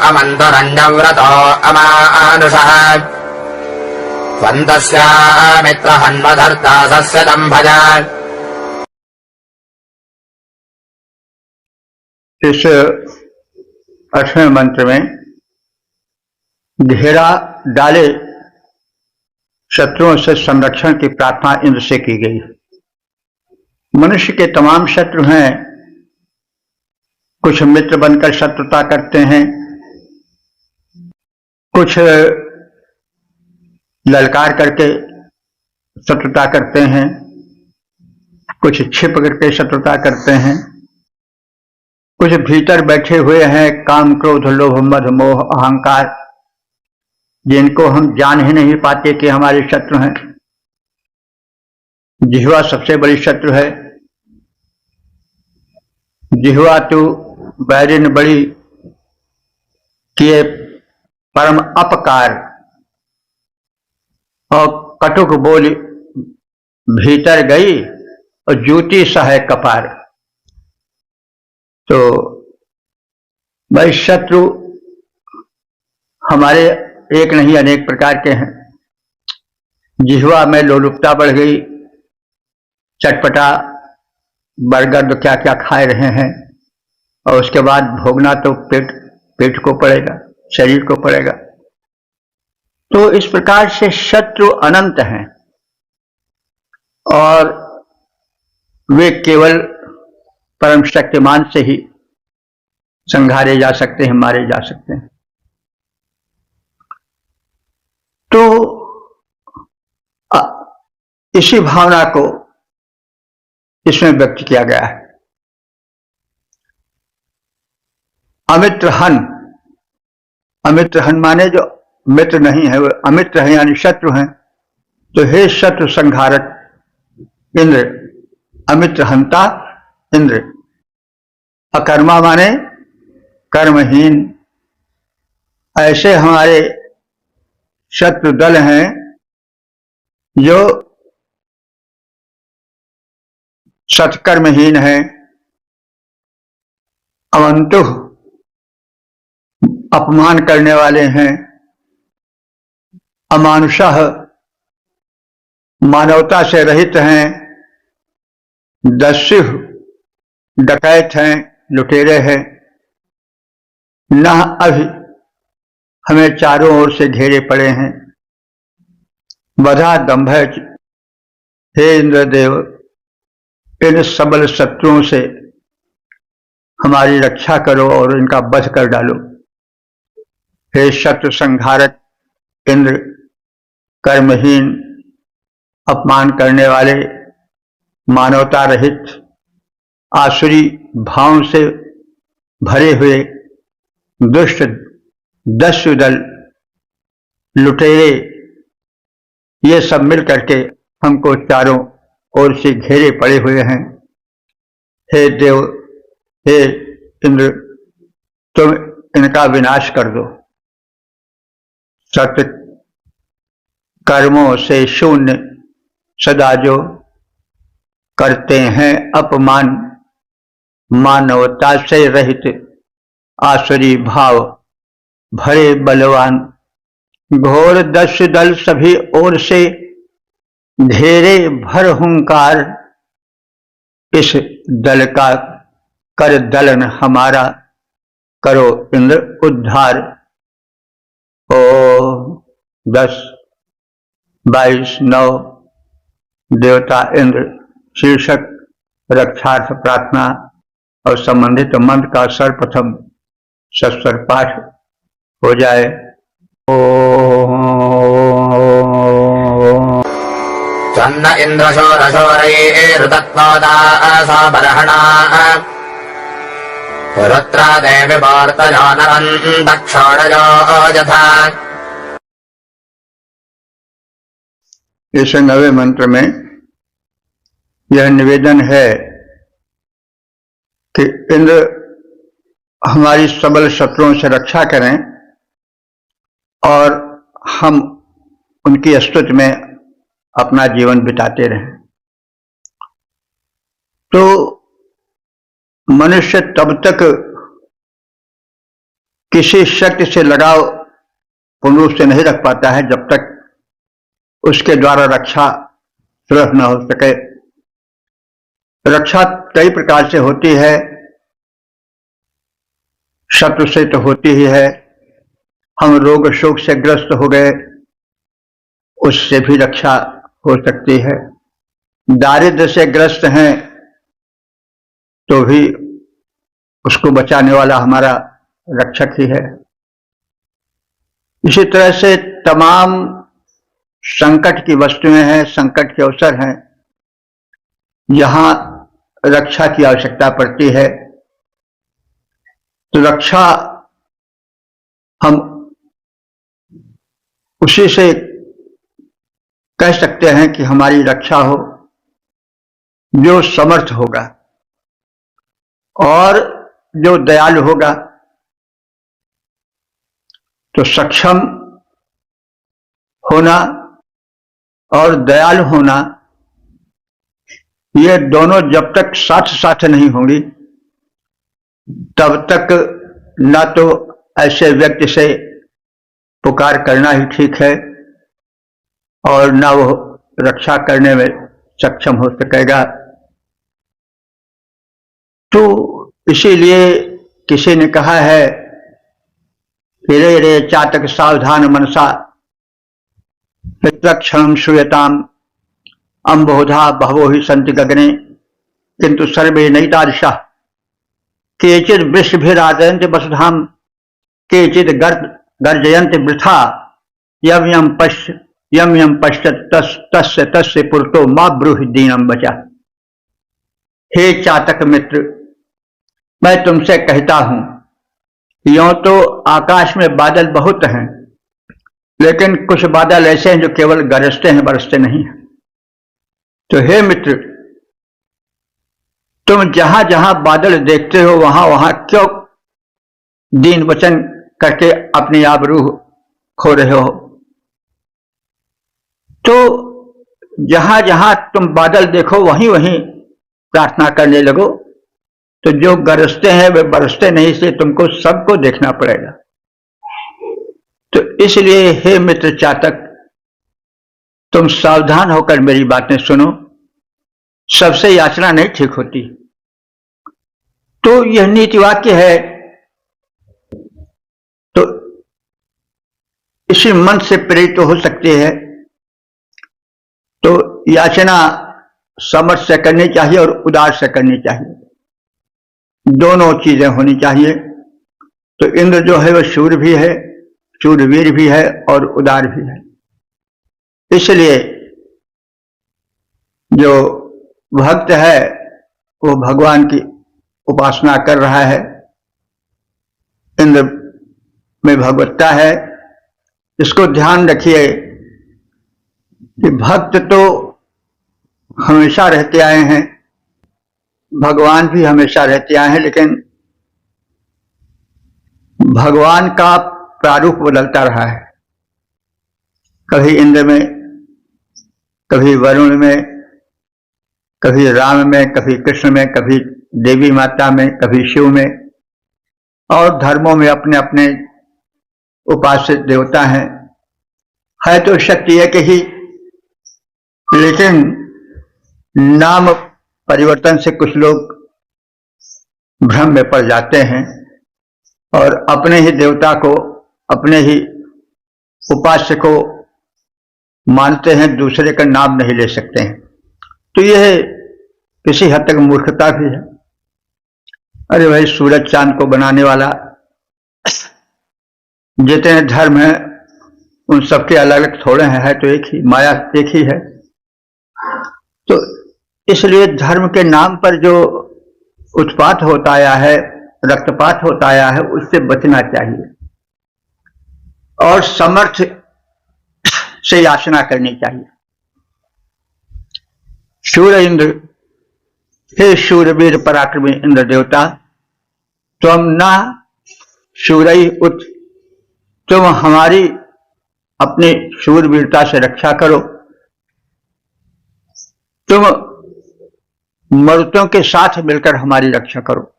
अमन्तरञ्जव्रतो अमानुषः त्वन्तस्यामित्रहन्वधर्ता सस्य दम्भज। इस 8वें मंत्र में घेरा डाले शत्रुओं से संरक्षण की प्रार्थना इंद्र से की गई। मनुष्य के तमाम शत्रु हैं, कुछ मित्र बनकर शत्रुता करते हैं, कुछ ललकार करके शत्रुता करते हैं, कुछ छिप करके शत्रुता करते हैं, कुछ भीतर बैठे हुए हैं काम क्रोध लोभ मद मोह अहंकार, जिनको हम जान ही नहीं पाते कि हमारे शत्रु हैं। जिह्वा सबसे बड़ी शत्रु है। जिह्वा तो बैरिन बड़ी किए परम अपकार और कटुक बोल भीतर गई और जूती सहे कपार। तो भाई शत्रु हमारे एक नहीं अनेक प्रकार के हैं। जिह्वा में लोलुपता बढ़ गई, चटपटा बर्गर क्या क्या खाए रहे हैं और उसके बाद भोगना तो पेट को पड़ेगा, शरीर को पड़ेगा। तो इस प्रकार से शत्रु अनंत हैं और वे केवल परम शक्तिमान से ही संघारे जा सकते हैं, मारे जा सकते हैं। तो इसी भावना को इसमें व्यक्त किया गया है। अमित्रहन, अमित्रहन माने जो मित्र नहीं है, वो अमित्र है यानी शत्रु हैं। तो हे शत्रु संघारक इंद्र, अमित्रहंता इंद्र। अकर्मा माने कर्महीन। ऐसे हमारे शत्रु दल हैं जो सत्कर्महीन है, अवंतु अपमान करने वाले हैं, अमानुषः मानवता से रहित हैं, दस्यु डकैत हैं, लुटेरे हैं। न अभी हमें चारों ओर से घेरे पड़े हैं। बधा दंभ, हे इंद्रदेव इन सबल शत्रुओं से हमारी रक्षा करो और इनका वध कर डालो। हे शत्रु संघारक इंद्र, कर्महीन, अपमान करने वाले, मानवता रहित, आसुरी भाव से भरे हुए दुष्ट दस्यु दल, लुटेरे, ये सब मिल करके हमको चारों ओर से घेरे पड़े हुए हैं। हे देव, हे इंद्र, तुम इनका विनाश कर दो। सत्य कर्मों से शून्य सदा जो करते हैं अपमान, मानवता से रहित आसुरी भाव भरे बलवान, घोर दस्यु दल सभी ओर से घेरे भर हुंकार, इस दल का कर दलन हमारा, करो इंद्र उद्धार। ओ 10, 22, 9 देवता इंद्र शीर्षक रक्षार्थ प्रार्थना और संबंधित मंत्र का सर्वप्रथम सस्वर पाठ हो जाए। चन्न इन्द्रशोरशोरैरुतत्वदासाबर्हणा रुद्रा देवी वार्तयो नरन् दक्षोणयो यथा। इस 9वें मंत्र में यह निवेदन है कि इंद्र हमारी सबल शत्रुओं से रक्षा करें और हम उनकी स्तुति में अपना जीवन बिताते रहें। तो मनुष्य तब तक किसी शक्ति से लगाव पूर्ण रूप से नहीं रख पाता है जब तक उसके द्वारा रक्षा सुलभ न हो सके। रक्षा कई प्रकार से होती है, शत्रु से तो होती ही है, हम रोग शोक से ग्रस्त हो गए उससे भी रक्षा हो सकती है, दारिद्र्य से ग्रस्त हैं तो भी उसको बचाने वाला हमारा रक्षक ही है। इसी तरह से तमाम संकट की वस्तुएं हैं, संकट के अवसर हैं, यहां रक्षा की आवश्यकता पड़ती है। तो रक्षा हम उसी से कह सकते हैं कि हमारी रक्षा हो जो समर्थ होगा और जो दयालु होगा। तो सक्षम होना और दयालु होना, ये दोनों जब तक साथ साथ नहीं होंगी तब तक न तो ऐसे व्यक्ति से पुकार करना ही ठीक है और न वो रक्षा करने में सक्षम हो सकेगा। तो इसीलिए किसी ने कहा है कि रे रे चातक सावधान मनसा पितृक्षणम श्रूयताम अम्बोधा बहवो ही संति गगने किंतु सर्वे नैतादृशा केचिद वृषभिराजयन्त वसुधाम केचिद गर्जयन्त वृथा यम यम पश्चात तस्य तस्य पुरतो मा ब्रूहि दीनम बचा। हे चातक मित्र, मैं तुमसे कहता हूं, यों तो आकाश में बादल बहुत हैं, लेकिन कुछ बादल ऐसे हैं जो केवल गरजते हैं, बरसते नहीं हैं। तो हे मित्र, तुम जहां जहां बादल देखते हो वहां वहां क्यों दीन वचन करके अपनी आबरू खो रहे हो? तो जहां जहां तुम बादल देखो वहीं वहीं प्रार्थना करने लगो, तो जो गरजते हैं वे बरसते नहीं, से तुमको सबको देखना पड़ेगा। तो इसलिए हे मित्र चातक, तुम सावधान होकर मेरी बातें सुनो, सबसे याचना नहीं ठीक होती। तो यह नीति वाक्य है। तो इसी मन से प्रेरित हो सकती है। तो याचना समर्थ से करनी चाहिए और उदार से करनी चाहिए, दोनों चीजें होनी चाहिए। तो इंद्र जो है वह शूर भी है, शूरवीर भी है और उदार भी है। इसलिए जो भक्त है वो भगवान की उपासना कर रहा है, इंद्र में भगवत्ता है। इसको ध्यान रखिए कि भक्त तो हमेशा रहते आए हैं, भगवान भी हमेशा रहते आए हैं, लेकिन भगवान का प्रारूप बदलता रहा है। कभी इंद्र में, कभी वरुण में, कभी राम में, कभी कृष्ण में, कभी देवी माता में, कभी शिव में, और धर्मों में अपने अपने उपासित देवता हैं। है तो शक्ति एक ही, लेकिन नाम परिवर्तन से कुछ लोग भ्रम में पड़ जाते हैं और अपने ही देवता को, अपने ही उपास्य को मानते हैं, दूसरे का नाम नहीं ले सकते हैं। तो यह किसी हद तक मूर्खता भी है। अरे भाई, सूरज चांद को बनाने वाला, जितने धर्म हैं उन सबके अलग अलग थोड़े हैं, है तो एक ही, माया एक ही है। तो इसलिए धर्म के नाम पर जो उत्पात होता आया है, रक्तपात होता आया है, उससे बचना चाहिए और समर्थ से याचना करनी चाहिए। शूर इंद्र, हे शूरवीर पराक्रमी इंद्र देवता, तुम ना शूरई उत, तुम हमारी अपनी शूरवीरता से रक्षा करो। तुम मरुतों के साथ मिलकर हमारी रक्षा करो।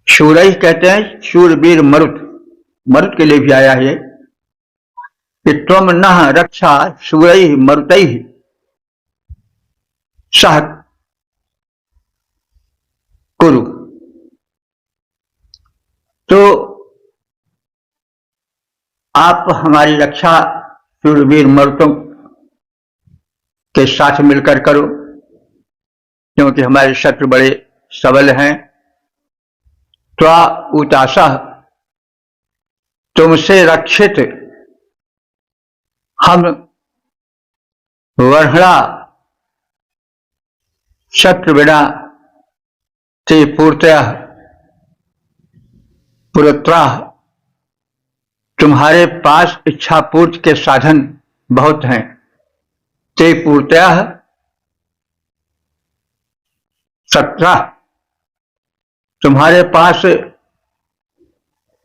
शूरई कहते हैं शूरवीर मरुत, मरुत के लिए भी आया है कि त्वम नः रक्षा शूरई मरुतई सह कुरु। तो आप हमारी रक्षा शूरवीर मरुतों के साथ मिलकर करो, क्योंकि हमारे शत्रु बड़े सबल हैं। त्वा उतासः, तुमसे रक्षित हम वर्हणा शत्रु विना ते पूर्तयः पुरत्राः, तुम्हारे पास इच्छा पूर्ति के साधन बहुत हैं। ते पूर्तयः सत्रह, तुम्हारे पास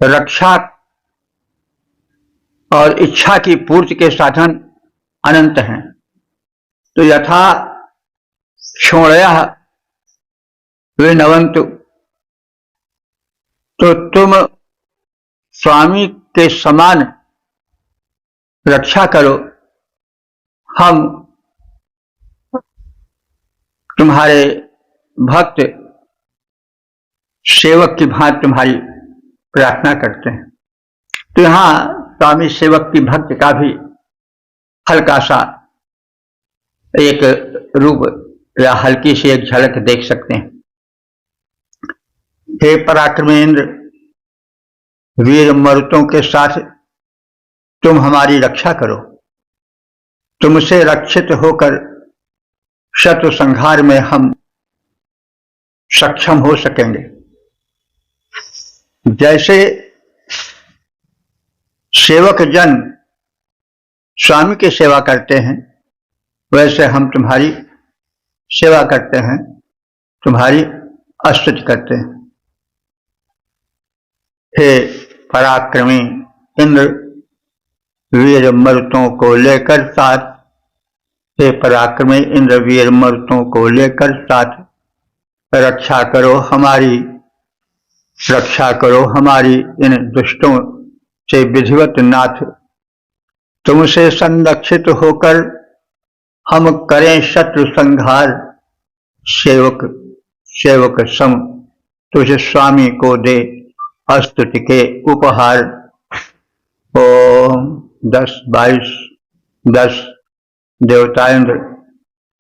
रक्षा और इच्छा की पूर्ति के साधन अनंत हैं। तो यथा क्षोणयः विनवन्तु, तो तुम स्वामी के समान रक्षा करो, हम तुम्हारे भक्त सेवक की भांति तुम्हारी प्रार्थना करते हैं। तो यहां स्वामी सेवक की भक्त का भी हल्का सा एक रूप या हल्की सी एक झलक देख सकते हैं। हे पराक्रमेंद्र, वीर मरुतों के साथ तुम हमारी रक्षा करो, तुमसे रक्षित होकर शत्रु संहार में हम सक्षम हो सकेंगे। जैसे सेवक जन स्वामी की सेवा करते हैं, वैसे हम तुम्हारी सेवा करते हैं, तुम्हारी स्तुति करते हैं। हे पराक्रमी इंद्र, वीर मरुतों को लेकर साथ, हे पराक्रमी इंद्र वीर मरुतों को लेकर साथ रक्षा करो हमारी, रक्षा करो हमारी इन दुष्टों से विधिवत नाथ। तुमसे संरक्षित होकर हम करें शत्रु संहार, सेवक सेवक सम तुझे स्वामी को दे स्तुति के उपहार। ओम 10-22-10 देवता इंद्र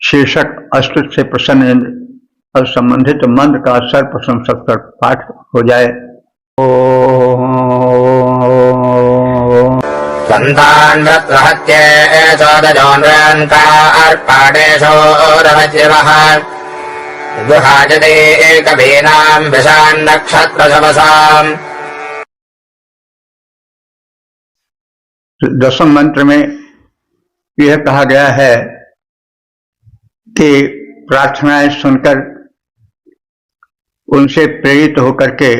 शीर्षक स्तुति से प्रसन्न इंद्र और संबंधित मंत्र का सर्वप्रथम सत्तर पाठ हो जाए। ओम सन्तान्वत्रहत्ये चोदजोन्वन्तार्पाणेषु रमज्यवः गुहाजते कवीनां विशान् नक्षत्रशवसाम्। दसम मंत्र में यह कहा गया है कि प्रार्थनाएं सुनकर उनसे प्रेरित होकर के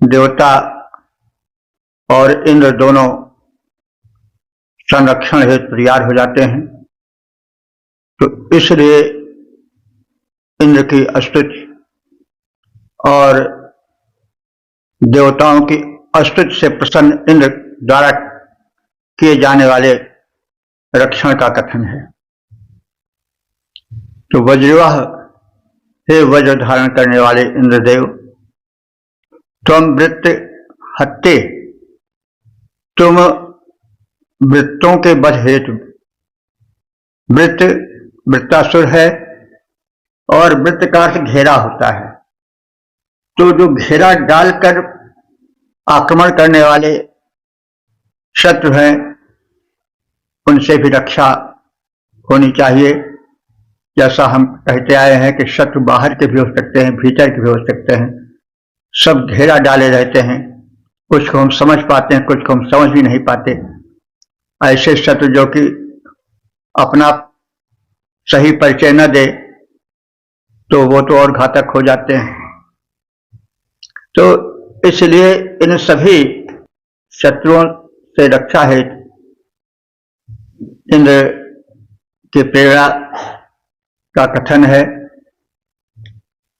देवता और इंद्र दोनों संरक्षण हेतु तैयार हो जाते हैं। तो इसलिए इंद्र की स्तुति और देवताओं की स्तुति से प्रसन्न इंद्र द्वारा किए जाने वाले रक्षण का कथन है। तो वज्रवाह, हे वज्र धारण करने वाले इंद्रदेव, तुम वृत्त हत्ते, तुम वृत्तों के वध हेतु, वृत्त वृत्तासुर है और वृत्त का अर्थ घेरा होता है। तो जो घेरा डालकर आक्रमण करने वाले शत्रु हैं, उनसे भी रक्षा होनी चाहिए। जैसा हम कहते आए हैं कि शत्रु बाहर के भी हो सकते हैं, भीतर के भी हो सकते हैं, सब घेरा डाले रहते हैं। कुछ को हम समझ पाते हैं, कुछ को हम समझ भी नहीं पाते। ऐसे शत्रु जो कि अपना सही परिचय न दे तो वो तो और घातक हो जाते हैं। तो इसलिए इन सभी शत्रुओं से रक्षा हेतु इंद्र की प्रेरणा का कथन है।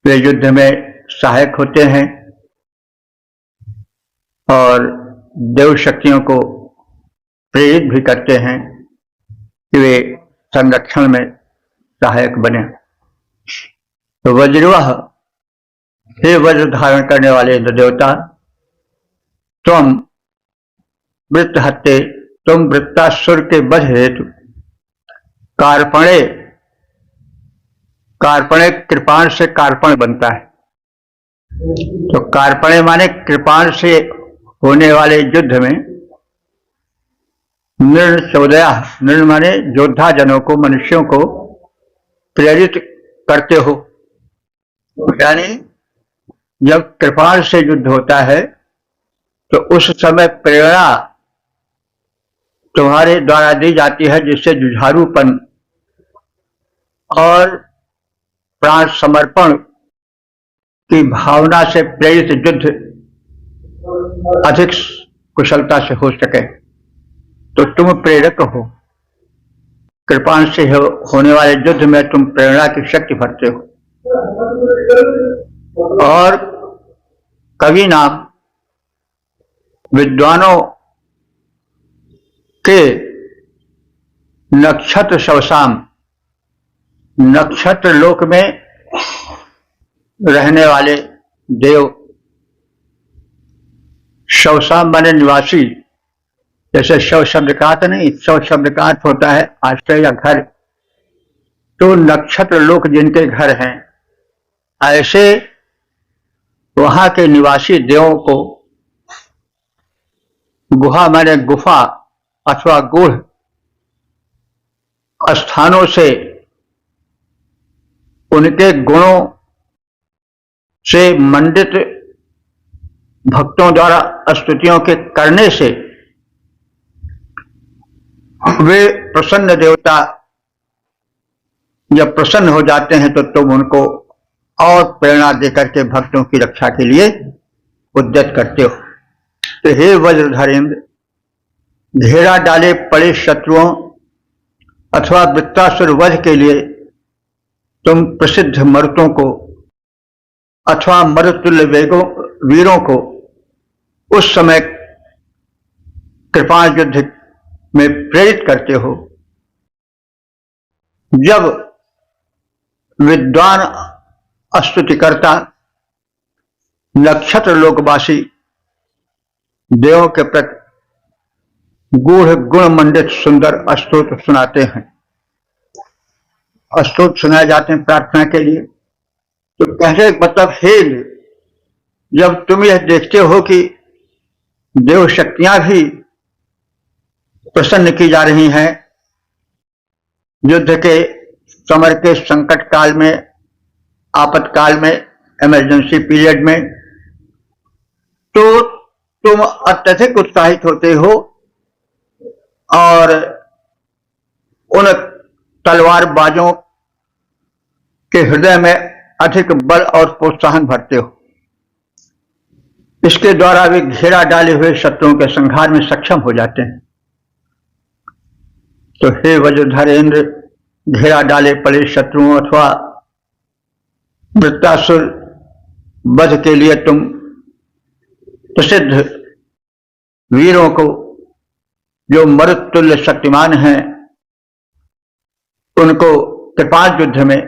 वे युद्ध में सहायक होते हैं और देव शक्तियों को प्रेरित भी करते हैं कि वे संरक्षण में सहायक बने। तो वज्रवह, हे वज्र धारण करने वाले इंद्र देवता, तुम वृत्त हत्ते, तुम वृत्तासुर के वध हेतु कार्पणे, कार्पणे कृपाण से कार्पण बनता है, तो कार्पणे माने कृपाण से होने वाले युद्ध में नृण चौदया, नृण माने योद्धा जनों को, मनुष्यों को प्रेरित करते हो। यानी जब कृपाण से युद्ध होता है तो उस समय प्रेरणा तुम्हारे द्वारा दी जाती है, जिससे जुझारूपन और प्राण समर्पण की भावना से प्रेरित युद्ध अधिक कुशलता से हो सके। तो तुम प्रेरक हो, कृपाण से होने वाले युद्ध में तुम प्रेरणा की शक्ति भरते हो। और कवि नाम विद्वानों के नक्षत्र शवसाम, नक्षत्र लोक में रहने वाले देव, शवसाम माने निवासी। जैसे शव शब्द का अर्थ नहीं, शव शब्द का अर्थ होता है आश्रय या घर। तो नक्षत्र लोक जिनके घर हैं, ऐसे वहां के निवासी देवों को गुहा माने गुफा अथवा गूढ़ स्थानों से उनके गुणों से मंडित भक्तों द्वारा स्तुतियों के करने से वे प्रसन्न देवता जब प्रसन्न हो जाते हैं तो तुम उनको और प्रेरणा देकर के भक्तों की रक्षा के लिए उद्यत करते हो। तो हे वज्रधरेंद्र, घेरा डाले पड़े शत्रुओं अथवा वृत्तासुर वध के लिए तुम प्रसिद्ध मरुतों को अथवा मरुतुल्य वीरों को उस समय कृपाण युद्ध में प्रेरित करते हो, जब विद्वान स्तुतिकर्ता नक्षत्र लोकवासी देवों के प्रति गूढ़ गुण मंडित सुंदर स्तोत्र सुनाते हैं। स्तोत्र सुनाए जाते हैं प्रार्थना के लिए। तो कहने का मतलब, हे जब तुम यह देखते हो कि देव शक्तियां भी प्रसन्न की जा रही हैं युद्ध के समर के संकट काल में, आपातकाल में, इमरजेंसी पीरियड में, तो तुम अत्यधिक उत्साहित होते हो और उन तलवारबाजों के हृदय में अधिक बल और प्रोत्साहन भरते हो। इसके द्वारा वे घेरा डाले हुए शत्रुओं के संहार में सक्षम हो जाते हैं। तो हे वज्रधरेंद्र, घेरा डाले पड़े शत्रुओं अथवा वृत्तासुर वध के लिए तुम प्रसिद्ध वीरों को, जो मरुतुल्य शक्तिमान हैं, उनको कृपाण युद्ध में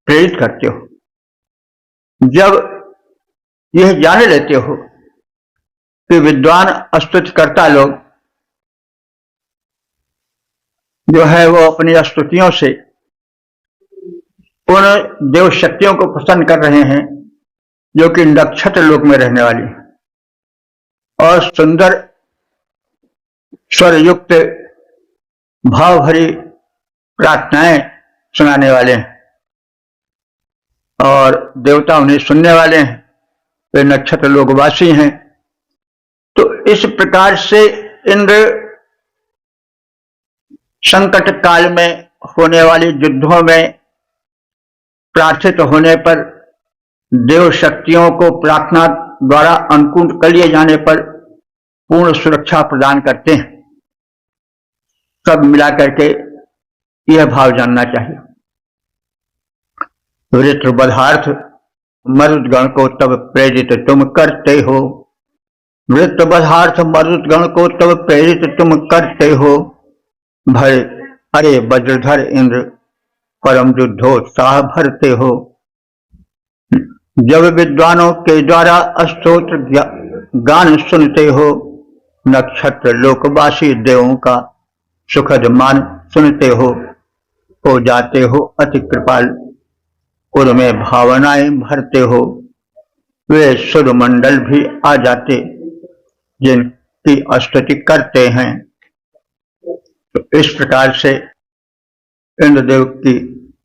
प्रेरित करते हो। जब यह जान लेते हो कि विद्वान स्तुतिकर्ता लोग जो है वो अपनी स्तुतियों से उन देव शक्तियों को प्रसन्न कर रहे हैं जो कि नक्षत्र लोक में रहने वाली है और सुंदर स्वर युक्त भाव भरी प्रार्थनाएं सुनाने वाले हैं और देवता उन्हें सुनने वाले हैं, वे नक्षत्र लोकवासी हैं। तो इस प्रकार से इंद्र संकट काल में होने वाले युद्धों में प्रार्थित होने पर, देव शक्तियों को प्रार्थना द्वारा अनुकूल कर लिए जाने पर पूर्ण सुरक्षा प्रदान करते हैं। सब मिलाकर के यह भाव जानना चाहिए। वृत्र बधार्थ मरुदगण को तब प्रेरित तुम करते हो। वृत्र बधार्थ मरुदगण को तब प्रेरित तुम करते हो। भय अरे वज्रधर इंद्र परम युद्धोत्साह भरते हो। जब विद्वानों के द्वारा स्तोत्र गान सुनते हो, नक्षत्र लोकवासी देवों का सुखद मान सुनते हो जाते हो अति कृपाल, उनमें भावनाएं भरते हो। वे सुरमंडल भी आ जाते जिनकी स्तुति करते हैं। तो इस प्रकार से इंद्रदेव की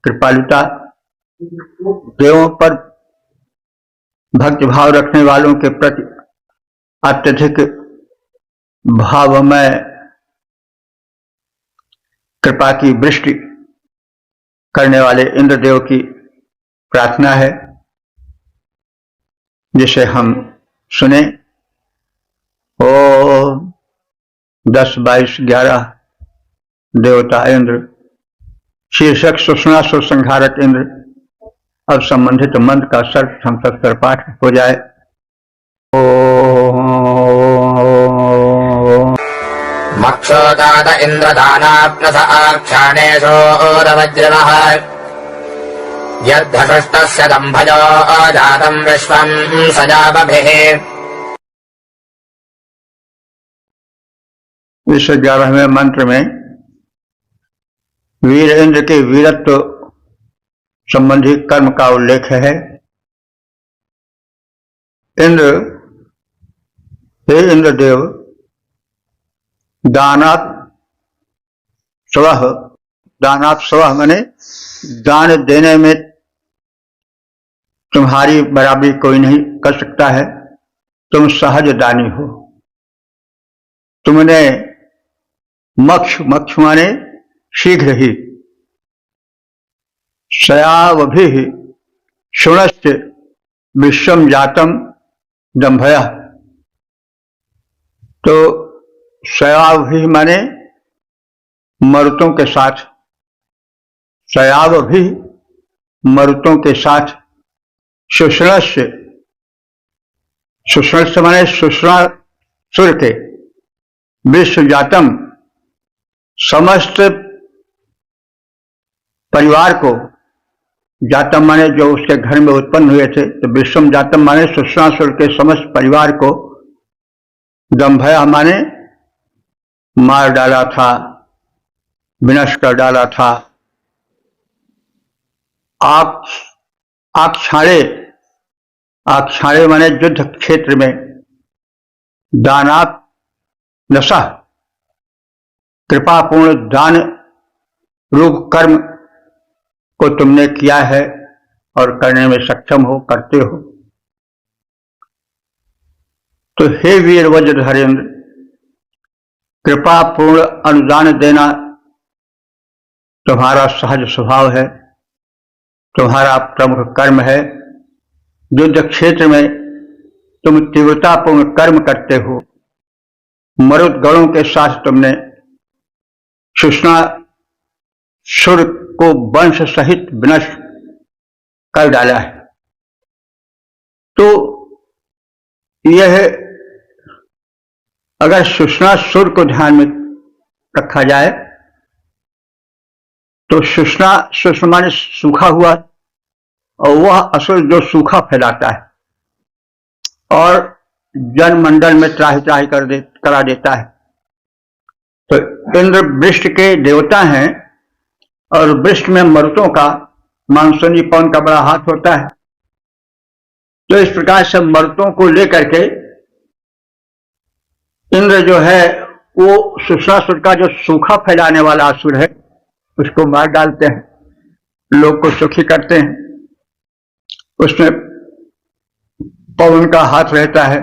कृपालुता, देवों पर भक्ति भाव रखने वालों के प्रति अत्यधिक भावमय कृपा की वृष्टि करने वाले इंद्रदेव की प्रार्थना है, जिसे हम सुने। ओ 10, 22, 11 देवता इंद्र, शीर्षक सुषमा सुसंहारक इंद्र। अब संबंधित मंत्र का सर्वसर पाठ हो जाए। मक्षोदात इंद्रदानाप्नस आख्यानेषु रवज्रवः यद्धषष्टस्य दम्भयो जातं विश्वं सजावभिः। इस 11वें मंत्र में वीर इंद्र के वीरत्व संबंधी कर्म का उल्लेख है। इंद्र, हे इंद्रदेव, दानात् स्वः माने दान देने में तुम्हारी बराबरी कोई नहीं कर सकता है। तुम सहज दानी हो। तुमने मक्ष माने शीघ्र ही, सयावभिः शुणश्च विश्वम जातम दंभयः। तो सयावभिः माने मरुतों के साथ, सयावभिः मरुतों के साथ, शुष्णस्य माने सुर के, विश्व जातम समस्त परिवार को, जातम माने जो उसके घर में उत्पन्न हुए थे, तो विश्वम जातम माने सुषमासुर के समस्त परिवार को, दंभया माने मार डाला था, विनष्ट कर डाला था। आक्षाणे माने युद्ध क्षेत्र में, दानात् नशा कृपापूर्ण दान रूप कर्म को तुमने किया है और करने में सक्षम हो, करते हो। तो हे वीर वज्रधरेंद्र, कृपापूर्ण अनुदान देना तुम्हारा सहज स्वभाव है, तुम्हारा प्रमुख कर्म है। युद्ध क्षेत्र में तुम तीव्रतापूर्ण कर्म करते हो। मरुदगणों के साथ तुमने सुषमासुर को वंश सहित विनष्ट कर डाला है। तो यह अगर सुषमासुर को ध्यान में रखा जाए तो सुषमा माने सूखा हुआ, और वह असुर जो सूखा फैलाता है और जनमंडल में त्राहि त्राहि करा देता है। तो इंद्र वृष्ट के देवता हैं और वृष्ट में मरुतों का, मानसूनी पवन का बड़ा हाथ होता है। तो इस प्रकार से मरुतों को लेकर के इंद्र जो है वो सुषमासुर का जो सूखा फैलाने वाला असुर है उसको मार डालते हैं, लोग को सुखी करते हैं। उसमें पवन का हाथ रहता है,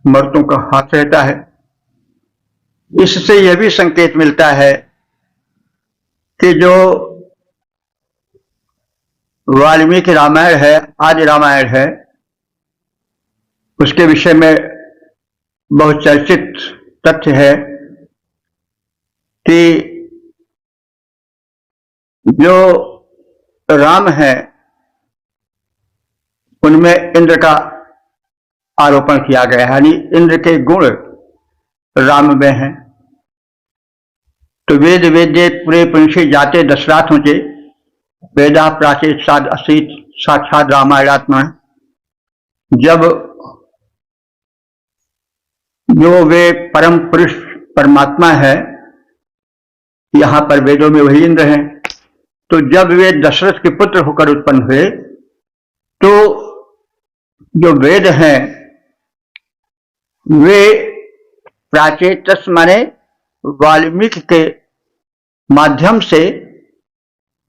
मर्दों का हाथ रहता है। इससे यह भी संकेत मिलता है कि जो वाल्मीकि रामायण है, आदि रामायण है, उसके विषय में बहुत चर्चित तथ्य है कि जो राम है उनमें इंद्र का आरोपण किया गया है, यानी इंद्र के गुण राम में हैं। तो वेद वेद्य पूरे पुंशी जाते दशरथ होंगे, वेदा प्राचीन साध असीत साक्षात रामायणात्मा। जब जो वे परम पुरुष परमात्मा है, यहां पर वेदों में वही इंद्र हैं, तो जब वे दशरथ के पुत्र होकर उत्पन्न हुए तो जो वेद हैं वे प्राचेतस माने वाल्मीकि के माध्यम से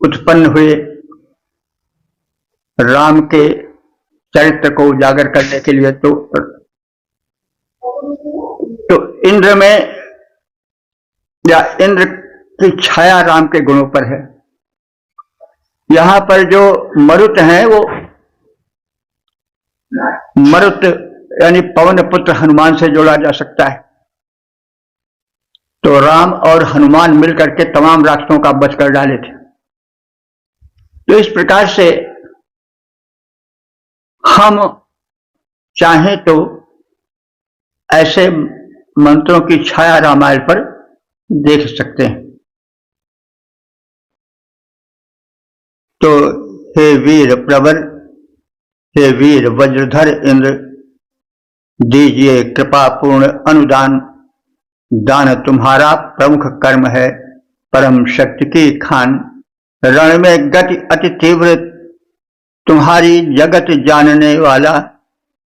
उत्पन्न हुए राम के चरित्र को उजागर करने के लिए। तो इंद्र में या इंद्र की छाया राम के गुणों पर है। यहां पर जो मरुत हैं वो मरुत यानी पवन पुत्र हनुमान से जोड़ा जा सकता है। तो राम और हनुमान मिलकर के तमाम राक्षसों का वध कर डाले थे। तो इस प्रकार से हम चाहें तो ऐसे मंत्रों की छाया रामायण पर देख सकते हैं। तो हे वीर प्रवर, हे वीर वज्रधर इंद्र, दीजिए कृपा पूर्ण अनुदान। दान तुम्हारा प्रमुख कर्म है, परम शक्ति की खान। रण में गति अति तीव्र, तुम्हारी जगत जानने वाला।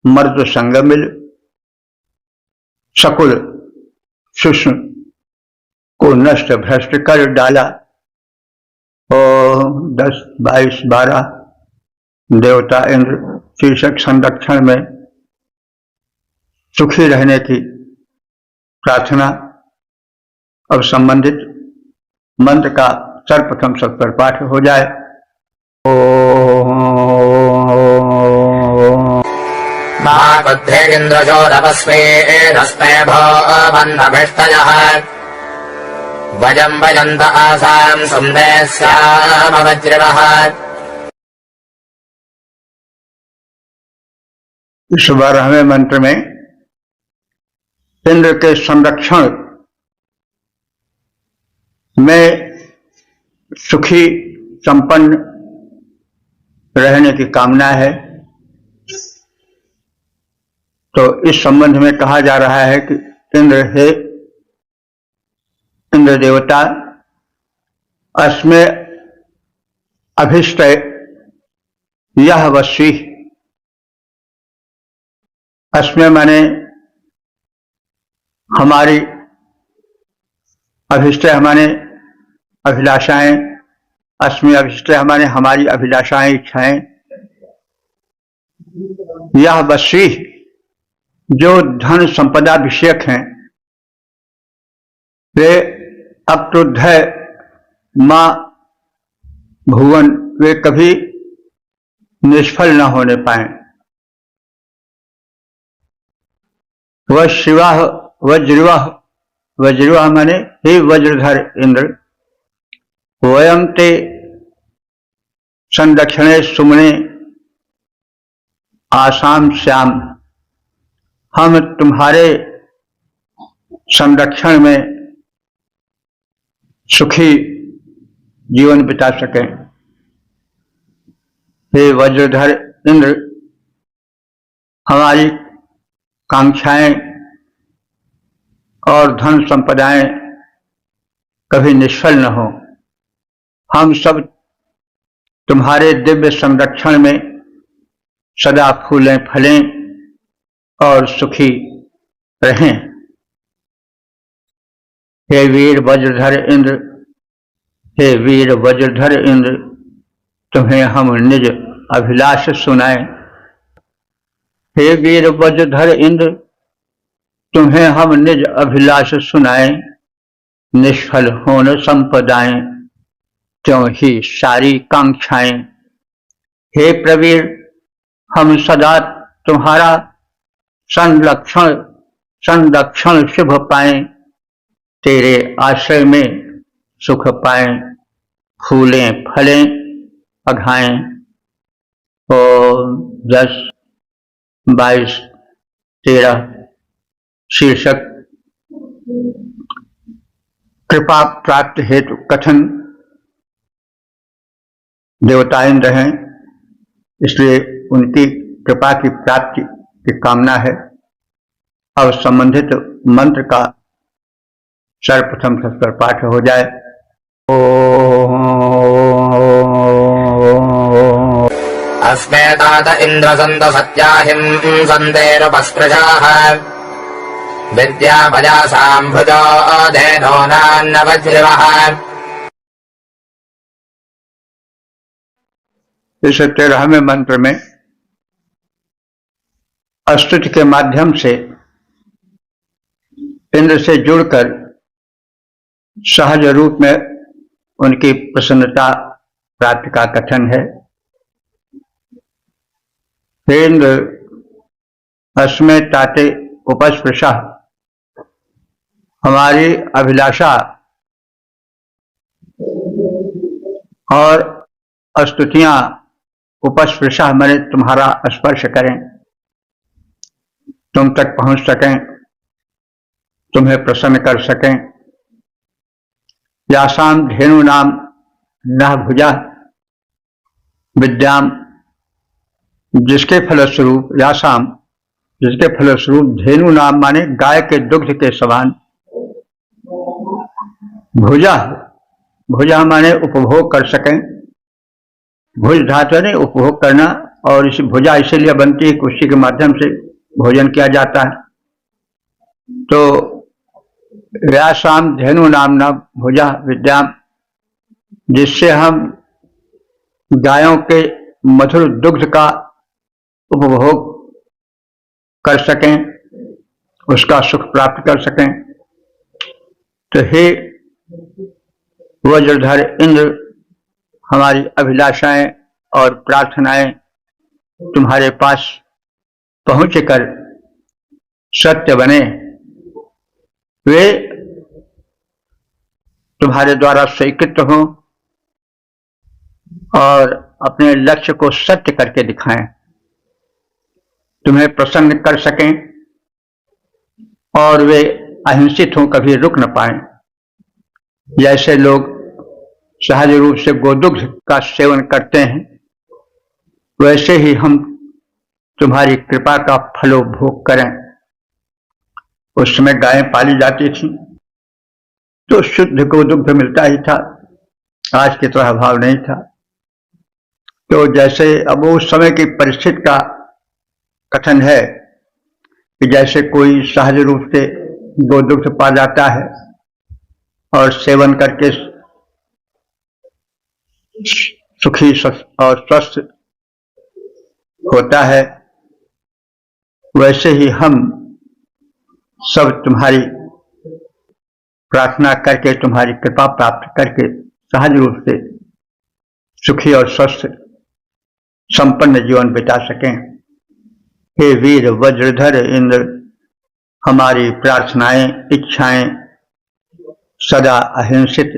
मर्द संग मिल, सकुल सुष्म को नष्ट भ्रष्ट कर डाला। ओ 10, 22, 12 देवता इंद्र शीर्षक संरक्षण में सुखी रहने की प्रार्थना। अब संबंधित मंत्र का सर्वप्रथम सब पर पाठ हो जाए। मागुद्धेरिन्द्रजो तपस्वे रस्ते भवन्नभिष्टयः वजं भजन्त आसां संदेश्यामवज्रवः। इस 12वें मंत्र में इंद्र के संरक्षण में सुखी संपन्न रहने की कामना है। तो इस संबंध में कहा जा रहा है कि इंद्र हे इंद्र देवता, अस्मे अभिष्ट यह वशी। अस्मे माने हमारी, अभिष्ट हमारे अभिलाषाएं, अस्मि अभिष्ट हमारे हमारी अभिलाषाएं इच्छाएं। यह वशी जो धन संपदा विषयक हैं, वे अक्रुद्ध मां भुवन, वे कभी निष्फल न होने पाए। वह शिवाह वज्रवाह, वज्रवाह माने हे वज्रधर इंद्र, वयं ते संरक्षणे सुमने आसाम श्याम। हम तुम्हारे संरक्षण में सुखी जीवन बिता सकें। हे वज्रधर इंद्र, हमारी कांक्षाएं और धन संपदाएं कभी निष्फल न हो। हम सब तुम्हारे दिव्य संरक्षण में सदा फूलें फलें और सुखी रहें। हे वीर वज्रधर इंद्र, हे वीर वज्रधर इंद्र, तुम्हें हम निज अभिलाष सुनाएं। हे वीर वज्रधर इंद्र, तुम्हें हम निज अभिलाष सुनाएं। निष्फल होन संपदाएं, क्यों ही सारी कांक्षाएं। हे प्रवीर, हम सदा तुम्हारा संरक्षण शुभ पाएं। तेरे आश्रय में सुख पाएं, फूलें फलें अघाएं। ओम 10, 22, 13 शीर्षक कृपा प्राप्ति हेतु कथन। देवता इंद्र हैं, इसलिए उनकी कृपा की प्राप्ति की कामना है। अब संबंधित मंत्र का सर्वप्रथम सस्तर पाठ हो जाए। अस्मे तात इंद्र सन्त सत्याहिं सन्देरुपस्पृशाः विद्या भजासाम्भुजो धेनो नान्न वज्रिवः। इस 13वें मंत्र में स्तुति के माध्यम से इंद्र से जुड़कर सहज रूप में उनकी प्रसन्नता प्राप्ति का कथन है। हे इंद्र, अस्मे ताते उपस्पृशा, हमारी अभिलाषा और स्तुतियां उपस्पृशा मैंने तुम्हारा स्पर्श करें, तुम तक पहुंच सकें, तुम्हें प्रसन्न कर सकें। यासाम धेनु नाम न भुजा विद्याम, जिसके फलस्वरूप यासाम, जिसके फलस्वरूप धेनु नाम माने गाय के दुग्ध के समान, भुजा, भुजा माने उपभोग कर सकें। भुज धातु ने उपभोग करना, और इस भुजा इसीलिए बनती है कि उसी के माध्यम से भोजन किया जाता है। तो व्यासाम धेनु नामना भुजा विद्याम, जिससे हम गायों के मधुर दुग्ध का उपभोग कर सकें, उसका सुख प्राप्त कर सकें। तो हे वज्रधर इंद्र, हमारी अभिलाषाएं और प्रार्थनाएं तुम्हारे पास पहुंचकर सत्य बने, वे तुम्हारे द्वारा स्वीकृत हों और अपने लक्ष्य को सत्य करके दिखाएं, तुम्हें प्रसन्न कर सकें और वे अहिंसित हों, कभी रुक न पाएं। जैसे लोग सहज रूप से गोदुग्ध का सेवन करते हैं, वैसे ही हम तुम्हारी कृपा का फलोपभोग करें। उस समय गायें पाली जाती थी तो शुद्ध गोदुग्ध मिलता ही था, आज की तरह अभाव नहीं था। तो जैसे अब उस समय की परिस्थिति का कथन है कि जैसे कोई सहज रूप से गोदुग्ध पा जाता है और सेवन करके सुखी और स्वस्थ होता है, वैसे ही हम सब तुम्हारी प्रार्थना करके, तुम्हारी कृपा प्राप्त करके सहज रूप से सुखी और स्वस्थ संपन्न जीवन बिता सकें। हे वीर वज्रधर इंद्र, हमारी प्रार्थनाएं, इच्छाएं सदा अहिंसित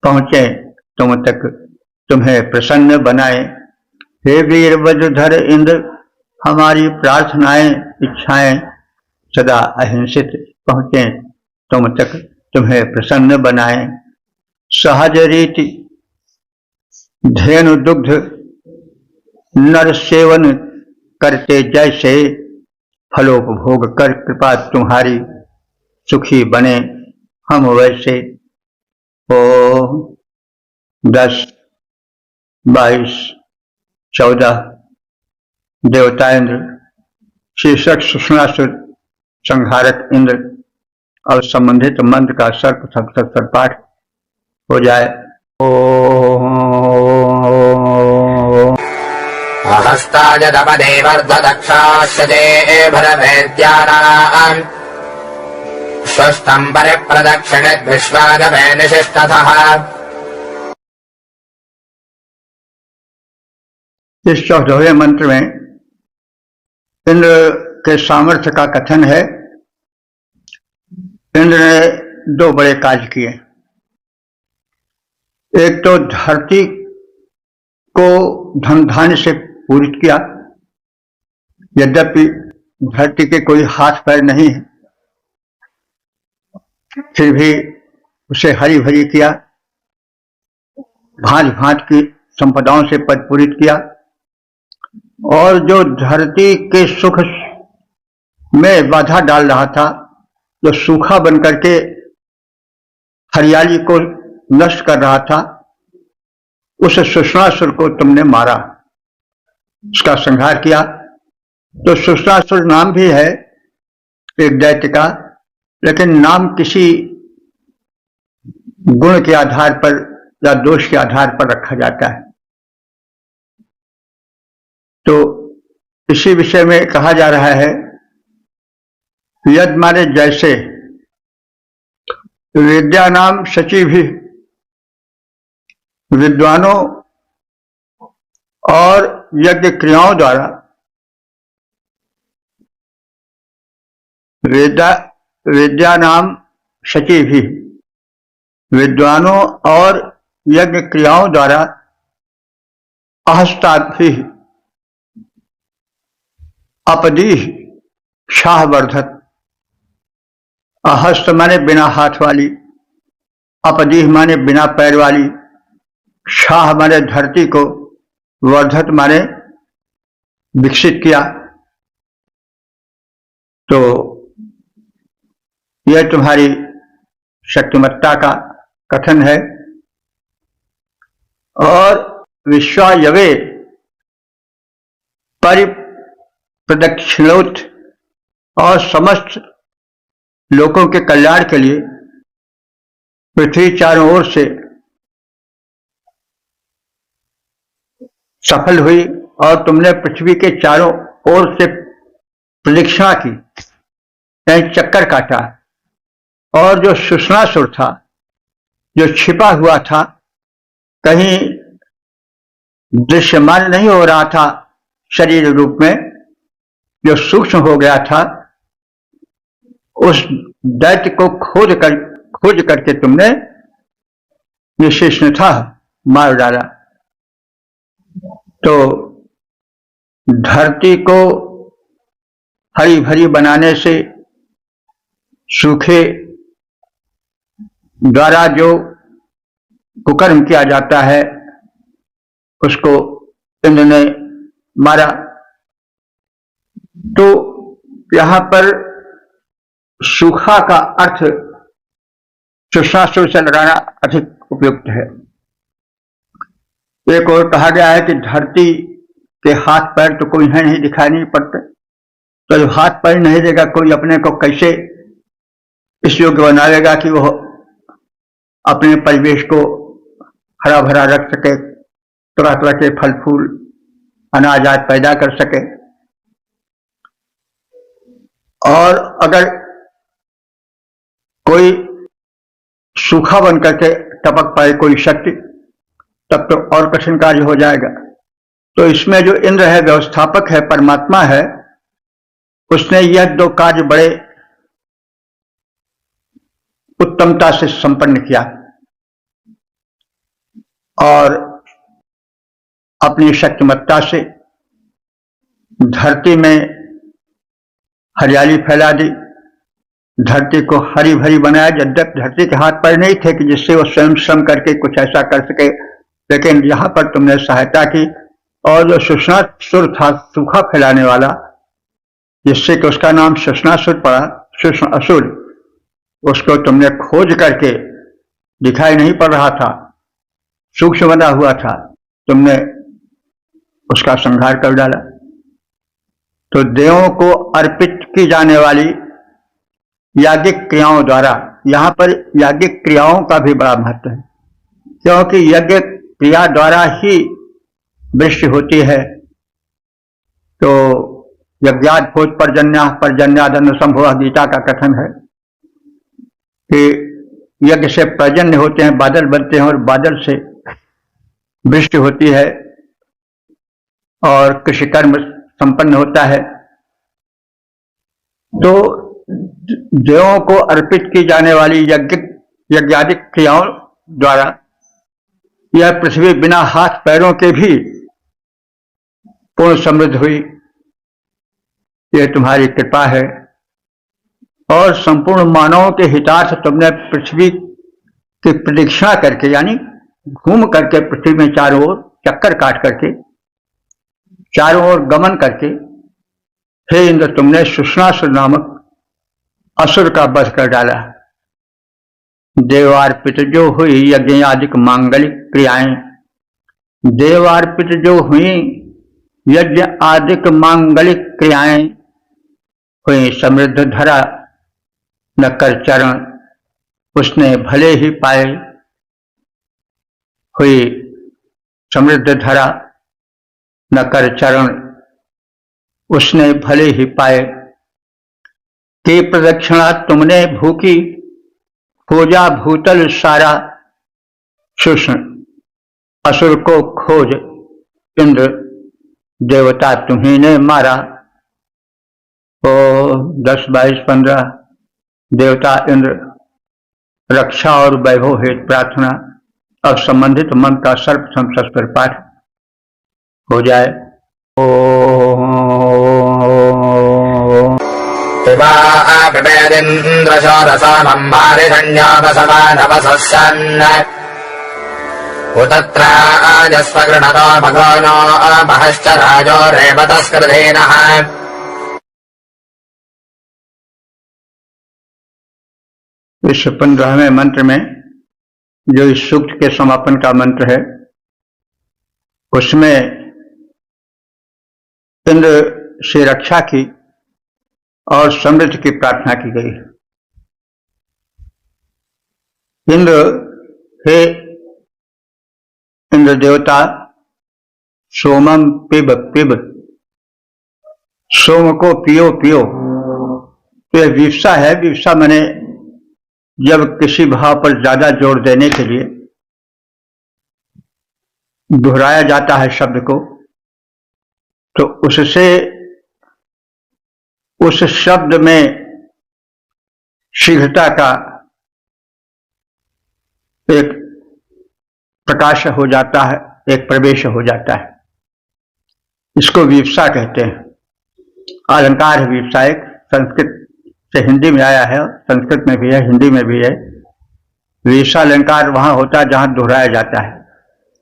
पहुंचे तुम तक, तुम्हें प्रसन्न बनाए। हे वीर वज्रधर इंद्र, हमारी प्रार्थनाएं, इच्छाएं सदा अहिंसित पहुंचे तुम तक, तुम्हें प्रसन्न बनाए। सहज रीति धेनु दुग्ध नर सेवन करते जैसे, फलोपभोग कर कृपा तुम्हारी सुखी बने हम वैसे। ओ 10, 22, 14 देवता इंद्र शीर्षक सुषमासुर संहारक इंद्र। और संबंधित मंत्र का सर्वप्रथम पाठ हो जाए। हस्ताय दमदेवर्धदक्षाश्चते भरवेद्यानाम् स्वस्तम् परिप्रदक्षिणद्विश्वागमे निशिष्टतः। इस 14वें मंत्र में इंद्र के सामर्थ्य का कथन है। इंद्र ने 2 बड़े कार्य किए। एक तो धरती को धन धान्य से पूरित किया। यद्यपि धरती के कोई हाथ पैर नहीं है, फिर भी उसे हरी भरी किया, भांत भांत की संपदाओं से परिपूरित किया। और जो धरती के सुख में बाधा डाल रहा था, जो सूखा बनकर के हरियाली को नष्ट कर रहा था, उस सुषणासुर को तुमने मारा, उसका संहार किया। तो सुषणासुर नाम भी है एक दैत्य का, लेकिन नाम किसी गुण के आधार पर या दोष के आधार पर रखा जाता है। तो इसी विषय में कहा जा रहा है, यद माने जैसे, विद्या नाम सची भी, विद्वानों और यज्ञ क्रियाओं द्वारा विद्या नाम सची भी, विद्वानों और यज्ञ क्रियाओं द्वारा अहस्ताभि अपदीह शाह वर्धत। अहस्त माने बिना हाथ वाली, अपदीह माने बिना पैर वाली, शाह माने धरती को, वर्धत माने विकसित किया। तो यह तुम्हारी शक्तिमत्ता का कथन है। और विश्वायवे परिप्रदक्षिणोत, और समस्त लोगों के कल्याण के लिए पृथ्वी चारों ओर से सफल हुई, और तुमने पृथ्वी के चारों ओर से प्रदक्षिणा की, यानी चक्कर काटा। और जो सुषणासुर था, जो छिपा हुआ था, कहीं दृश्यमान नहीं हो रहा था शरीर रूप में, जो सूक्ष्म हो गया था, उस दैत्य को खोज करके तुमने निशेषता मार डाला। तो धरती को हरी भरी बनाने से सूखे द्वारा जो कुकर्म किया जाता है, उसको इंद्र ने मारा। तो यहां पर सूखा का अर्थ सुषणासुर से लगाना अधिक उपयुक्त है। एक और कहा गया है कि धरती के हाथ पैर तो कोई है नहीं, दिखाई नहीं पड़ते, तो जब हाथ पैर नहीं देगा कोई, अपने को कैसे इस योग्य बनाएगा कि वो अपने परिवेश को हरा भरा रख सके, तरह तरह के फल फूल अनाज आज पैदा कर सके। और अगर कोई सूखा बन करके टपक पाए कोई शक्ति, तब तो और कठिन कार्य हो जाएगा। तो इसमें जो इंद्र है, व्यवस्थापक है, परमात्मा है, उसने यह दो कार्य बड़े उत्तमता से संपन्न किया। और अपनी शक्तिमत्ता से धरती में हरियाली फैला दी, धरती को हरी भरी बनाया। यद्यपि धरती के हाथ पैर नहीं थे कि जिससे वो स्वयं श्रम करके कुछ ऐसा कर सके, लेकिन यहां पर तुमने सहायता की। और जो सुषणासुर था, सूखा फैलाने वाला, जिससे कि उसका नाम सुषणासुर पड़ा, सुषणासुर, उसको तुमने खोज करके, दिखाई नहीं पड़ रहा था, सूक्ष्म बना हुआ था, तुमने उसका संहार कर डाला। तो देवों को अर्पित की जाने वाली याज्ञिक क्रियाओं द्वारा, यहां पर याज्ञिक क्रियाओं का भी बड़ा महत्व है, क्योंकि यज्ञ क्रिया द्वारा ही वृष्टि होती है। तो यज्ञात् भूत पर्जन्यः पर्जन्यादन्न संभवः, गीता का कथन है कि यज्ञ से पर्जन्य होते हैं, बादल बनते हैं, और बादल से वृष्टि होती है और कृषि कर्म संपन्न होता है। तो देवों को अर्पित की जाने वाली यज्ञादिक क्रियाओं द्वारा यह पृथ्वी बिना हाथ पैरों के भी पूर्ण समृद्ध हुई। यह तुम्हारी कृपा है और संपूर्ण मानवों के हितार्थ तुमने पृथ्वी की प्रदक्षिणा करके, यानी घूम करके पृथ्वी में चारों ओर चक्कर काट करके, चारों ओर गमन करके, हे इंद्र तुमने सुषणासुर नामक असुर का वध कर डाला। देवार्पित जो हुई यज्ञ आदि मांगलिक क्रियाएं, देवार्पित जो हुई यज्ञ आदि मांगलिक क्रियाएं हुई, समृद्ध धरा न कर चरण उसने भले ही पाए। हुई समृद्ध धरा न कर चरण उसने भले ही पाए। की प्रदक्षिणा तुमने भूखी खोजा भूतल सारा, सुष्ण असुर को खोज इंद्र देवता तुम्ही ने मारा। ओ 10, 22, 15 देवता इंद्र रक्षा और वैभव हेतु प्रार्थना। अब संबंधित मंत्र का सर्वप्रथम सस्पर पाठ हो जाए। उतत्राजस्वगृणतो भगवनो महश्च राजो रेवतस्कृधेनः। इस 15वें मंत्र में जो इस सूक्त के समापन का मंत्र है, उसमें इंद्र से रक्षा की और समृद्धि की प्रार्थना की गई। इंद्र, हे इंद्र देवता, सोमम पिब पिब, सोम को पियो पियो। तो यह विवसा है। विवसा माने जब किसी भाव पर ज्यादा जोर देने के लिए दोहराया जाता है शब्द को, तो उससे उस शब्द में शीघ्रता का एक प्रकाश हो जाता है, एक प्रवेश हो जाता है। इसको विवसा कहते हैं। अलंकार है विवसा, एक संस्कृत से हिंदी में आया है, संस्कृत में भी है, हिंदी में भी है। विवसा अलंकार वहां होता है जहां दोहराया जाता है।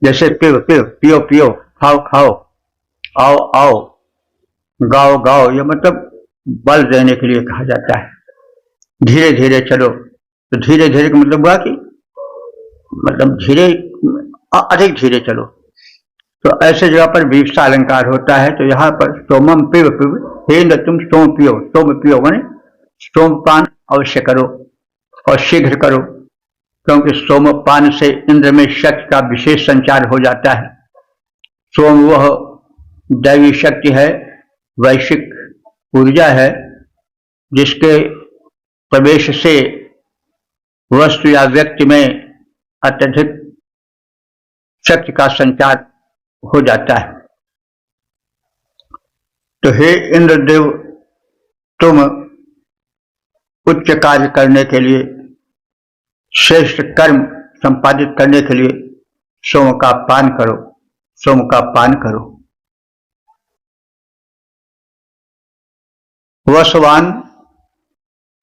जैसे पियो पियो, पियो पियो, खाओ खाओ, आओ आओ, गाओ गाओ, यह मतलब बल देने के लिए कहा जाता है। धीरे धीरे चलो, तो धीरे धीरे का मतलब हुआ कि मतलब धीरे, अधिक धीरे चलो। तो ऐसे जगह पर विवसा अलंकार होता है। तो यहाँ पर सोमम पिब पिब, हे इंद्र तुम सोम पियो। सोम पियो माने सोमपान अवश्य करो और शीघ्र करो, क्योंकि सोमपान से इंद्र में शक्ति का विशेष संचार हो जाता है। सोम वह दैवी शक्ति है, वैश्विक ऊर्जा है, जिसके प्रवेश से वस्तु या व्यक्ति में अत्यधिक शक्ति का संचार हो जाता है। तो हे इंद्रदेव, तुम उच्च कार्य करने के लिए, श्रेष्ठ कर्म संपादित करने के लिए सोम का पान करो, सोम का पान करो। वसवान,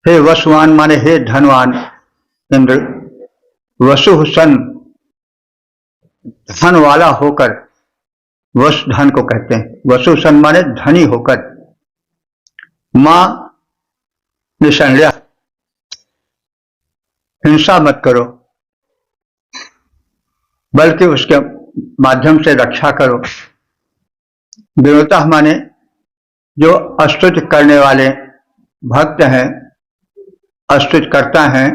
हे वसवान माने हे धनवान इंद्र, वसु सन धन वाला होकर, वसु धन को कहते हैं, वसु सन माने धनी होकर। मां निसंदेह हिंसा मत करो, बल्कि उसके माध्यम से रक्षा करो। विनोता माने जो अस्तुति करने वाले भक्त हैं, अस्तुति करता हैं,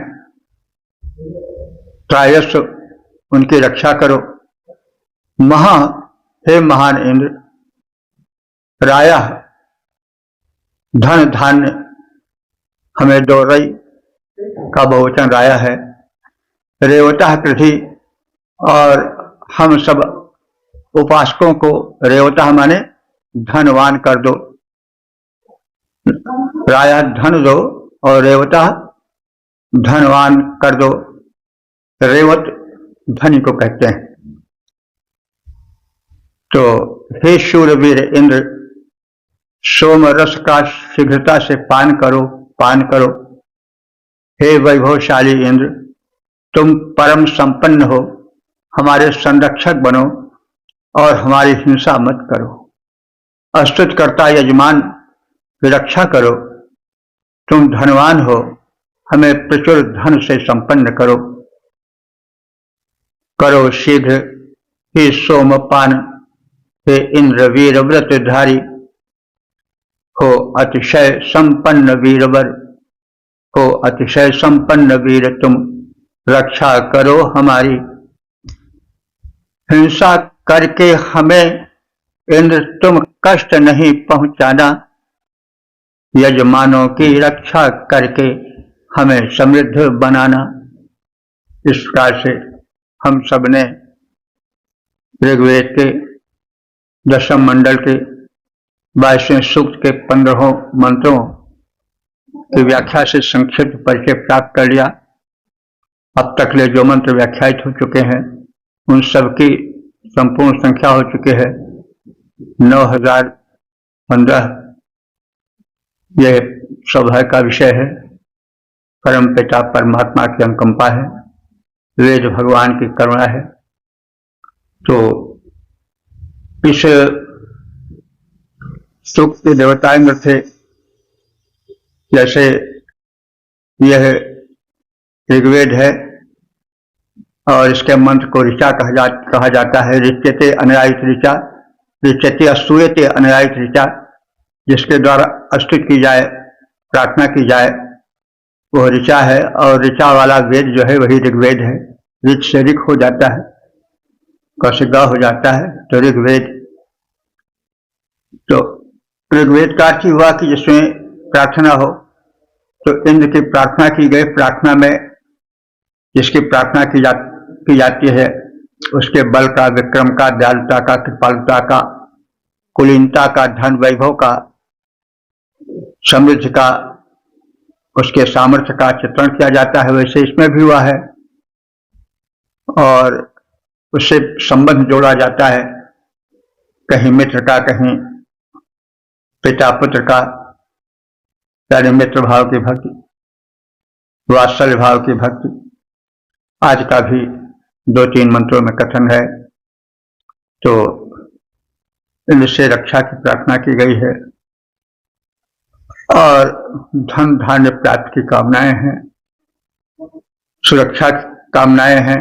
प्रायश उनकी रक्षा करो। महा, हे महान इंद्र, राया धन धान्य, हमें दो रई का बहुवचन राया है। रेवता पृथ्वी, और हम सब उपासकों को रेवता माने धनवान कर दो। राया धन दो और रेवता धनवान कर दो। रेवत धनी को कहते हैं। तो हे शूरवीर इंद्र, सोम रस का शीघ्रता से पान करो, पान करो। हे वैभवशाली इंद्र, तुम परम संपन्न हो, हमारे संरक्षक बनो और हमारी हिंसा मत करो। अस्तुत करता यजमान, रक्षा करो। तुम धनवान हो, हमें प्रचुर धन से संपन्न करो। करो शीघ्र हे सोमपान, हे इंद्र वीर व्रतधारी, हो अतिशय संपन्न वीरवर, हो अतिशय संपन्न वीर, तुम रक्षा करो हमारी। हिंसा करके हमें इंद्र तुम कष्ट नहीं पहुंचाना, यजमानों की रक्षा करके हमें समृद्ध बनाना। इस प्रकार से हम सब ने ऋग्वेद के 10वें मंडल के 22वें सूक्त के 15 मंत्रों की व्याख्या से संक्षिप्त परिचय प्राप्त कर लिया। अब तक ले जो मंत्र व्याख्यायित हो चुके हैं उन सब की संपूर्ण संख्या हो चुकी है 9015। यह सौभाग्य का विषय है। परम पिता परमात्मा की अनुकंपा है, वेद भगवान की करुणा है। तो इस सूक्त के देवता इंद्र थे। जैसे यह ऋग्वेद है और इसके मंत्र को ऋचा कहा जाता है। ऋच्यते अनयायित ऋचा, ऋच्यते अस्तूयते अनयायित ऋचा, जिसके द्वारा स्तुति की जाए, प्रार्थना की जाए, वह ऋचा है। और ऋचा वाला वेद जो है वही ऋग्वेद है। ऋच से ऋक हो जाता है, क से ग हो जाता है, तो ऋग्वेद। तो ऋग्वेद का अर्थ हुआ कि जिसमें प्रार्थना हो। तो इंद्र की प्रार्थना की गई। प्रार्थना में जिसकी प्रार्थना की जाती है उसके बल का, विक्रम का, दयालुता का, कृपालुता का, कुलीनता का, धन वैभव का, समृद्धि का, उसके सामर्थ्य का चित्रण किया जाता है। वैसे इसमें भी हुआ है और उससे संबंध जोड़ा जाता है, कहीं मित्र का, कहीं पिता पुत्र का, यानी मित्र भाव की भक्ति, वात्सल्य भाव की भक्ति। आज का भी 2-3 मंत्रों में कथन है। तो इनसे रक्षा की प्रार्थना की गई है और धन धान्य प्राप्ति की कामनाएं हैं, सुरक्षा की कामनाएं हैं।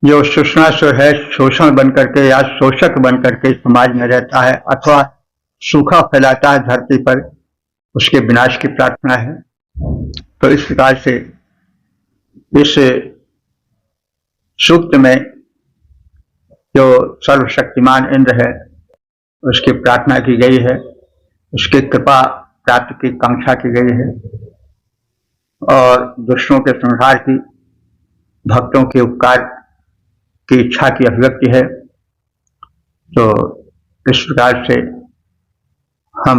जो शोषणासुर है, शोषण बन करके या शोषक बन करके समाज में रहता है अथवा सूखा फैलाता है धरती पर, उसके विनाश की प्रार्थना है। तो इस प्रकार से इस सूक्त में जो सर्वशक्तिमान इंद्र है उसकी प्रार्थना की गई है, उसकी कृपा प्राप्ति की कांक्षा की गई है और दुष्टों के संहार की, भक्तों के उपकार की इच्छा की अभिव्यक्ति है। तो इस प्रकार से हम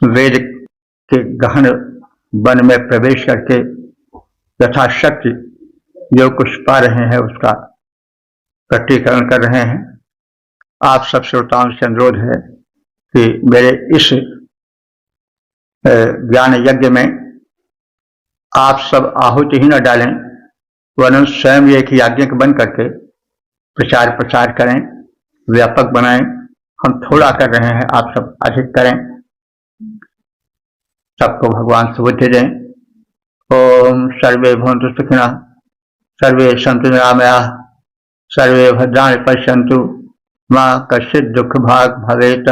वेद के गहन वन में प्रवेश करके यथाशक्ति जो कुछ पा रहे हैं उसका प्रकटीकरण कर रहे हैं। आप सब श्रोताओं से अनुरोध है कि मेरे इस ज्ञान यज्ञ में आप सब आहुति ही न डालें, वरन स्वयं एक याज्ञिक बन करके प्रचार प्रसार करें, व्यापक बनाएं। हम थोड़ा कर रहे हैं, आप सब अधिक करें। सबको भगवान सुबुद्धि दें। ओम सर्वे भवन्तु सुखिनः, सर्वे सन्तु निरामयाः, सर्वे भद्राणि पश्यन्तु, मा कश्चित् दुःख भाग् भवेत्।